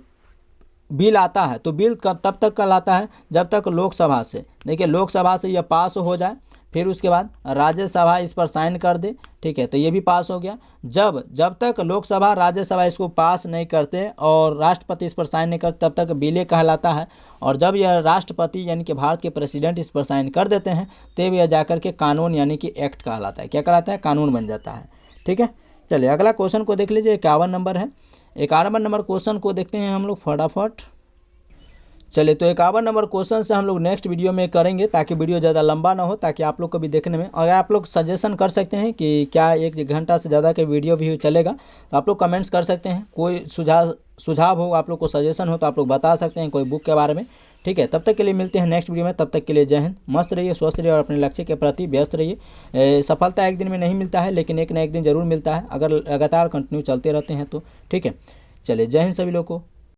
बिल आता है तो बिल कब तब तक का लाता है जब तक लोकसभा से, देखिए लोकसभा से यह पास हो जाए, फिर उसके बाद राज्यसभा इस पर साइन कर दे। ठीक है, तो ये भी पास हो गया। जब तक लोकसभा राज्यसभा इसको पास नहीं करते और राष्ट्रपति इस पर साइन नहीं करते तब तक बिल कहलाता है, और जब यह राष्ट्रपति यानी कि भारत के प्रेसिडेंट इस पर साइन कर देते हैं तब यह जाकर के कानून यानी कि एक्ट कहलाता है। क्या कहलाता है, कानून बन जाता है। ठीक है, चलिए अगला क्वेश्चन को देख लीजिए, 51 नंबर है। 51 नंबर क्वेश्चन को देखते हैं हम लोग फटाफट। चलिए, तो 51 नंबर क्वेश्चन से हम लोग नेक्स्ट वीडियो में करेंगे, ताकि वीडियो ज़्यादा लंबा ना हो, ताकि आप लोग को भी देखने में, अगर आप लोग सजेशन कर सकते हैं कि क्या 1 घंटा से ज़्यादा का वीडियो भी चलेगा, तो आप लोग कमेंट्स कर सकते हैं। कोई सुझाव हो, आप लोग को सजेशन हो तो आप लोग बता सकते हैं, कोई बुक के बारे में। ठीक है, तब तक के लिए मिलते हैं नेक्स्ट वीडियो में। तब तक के लिए जय हिंद, मस्त रहिए, स्वस्थ रहिए, और अपने लक्ष्य के प्रति व्यस्त रहिए। सफलता एक दिन में नहीं मिलता है, लेकिन एक न एक दिन जरूर मिलता है, अगर लगातार कंटिन्यू चलते रहते हैं तो। ठीक है, चलिए जय हिंद सभी लोग को।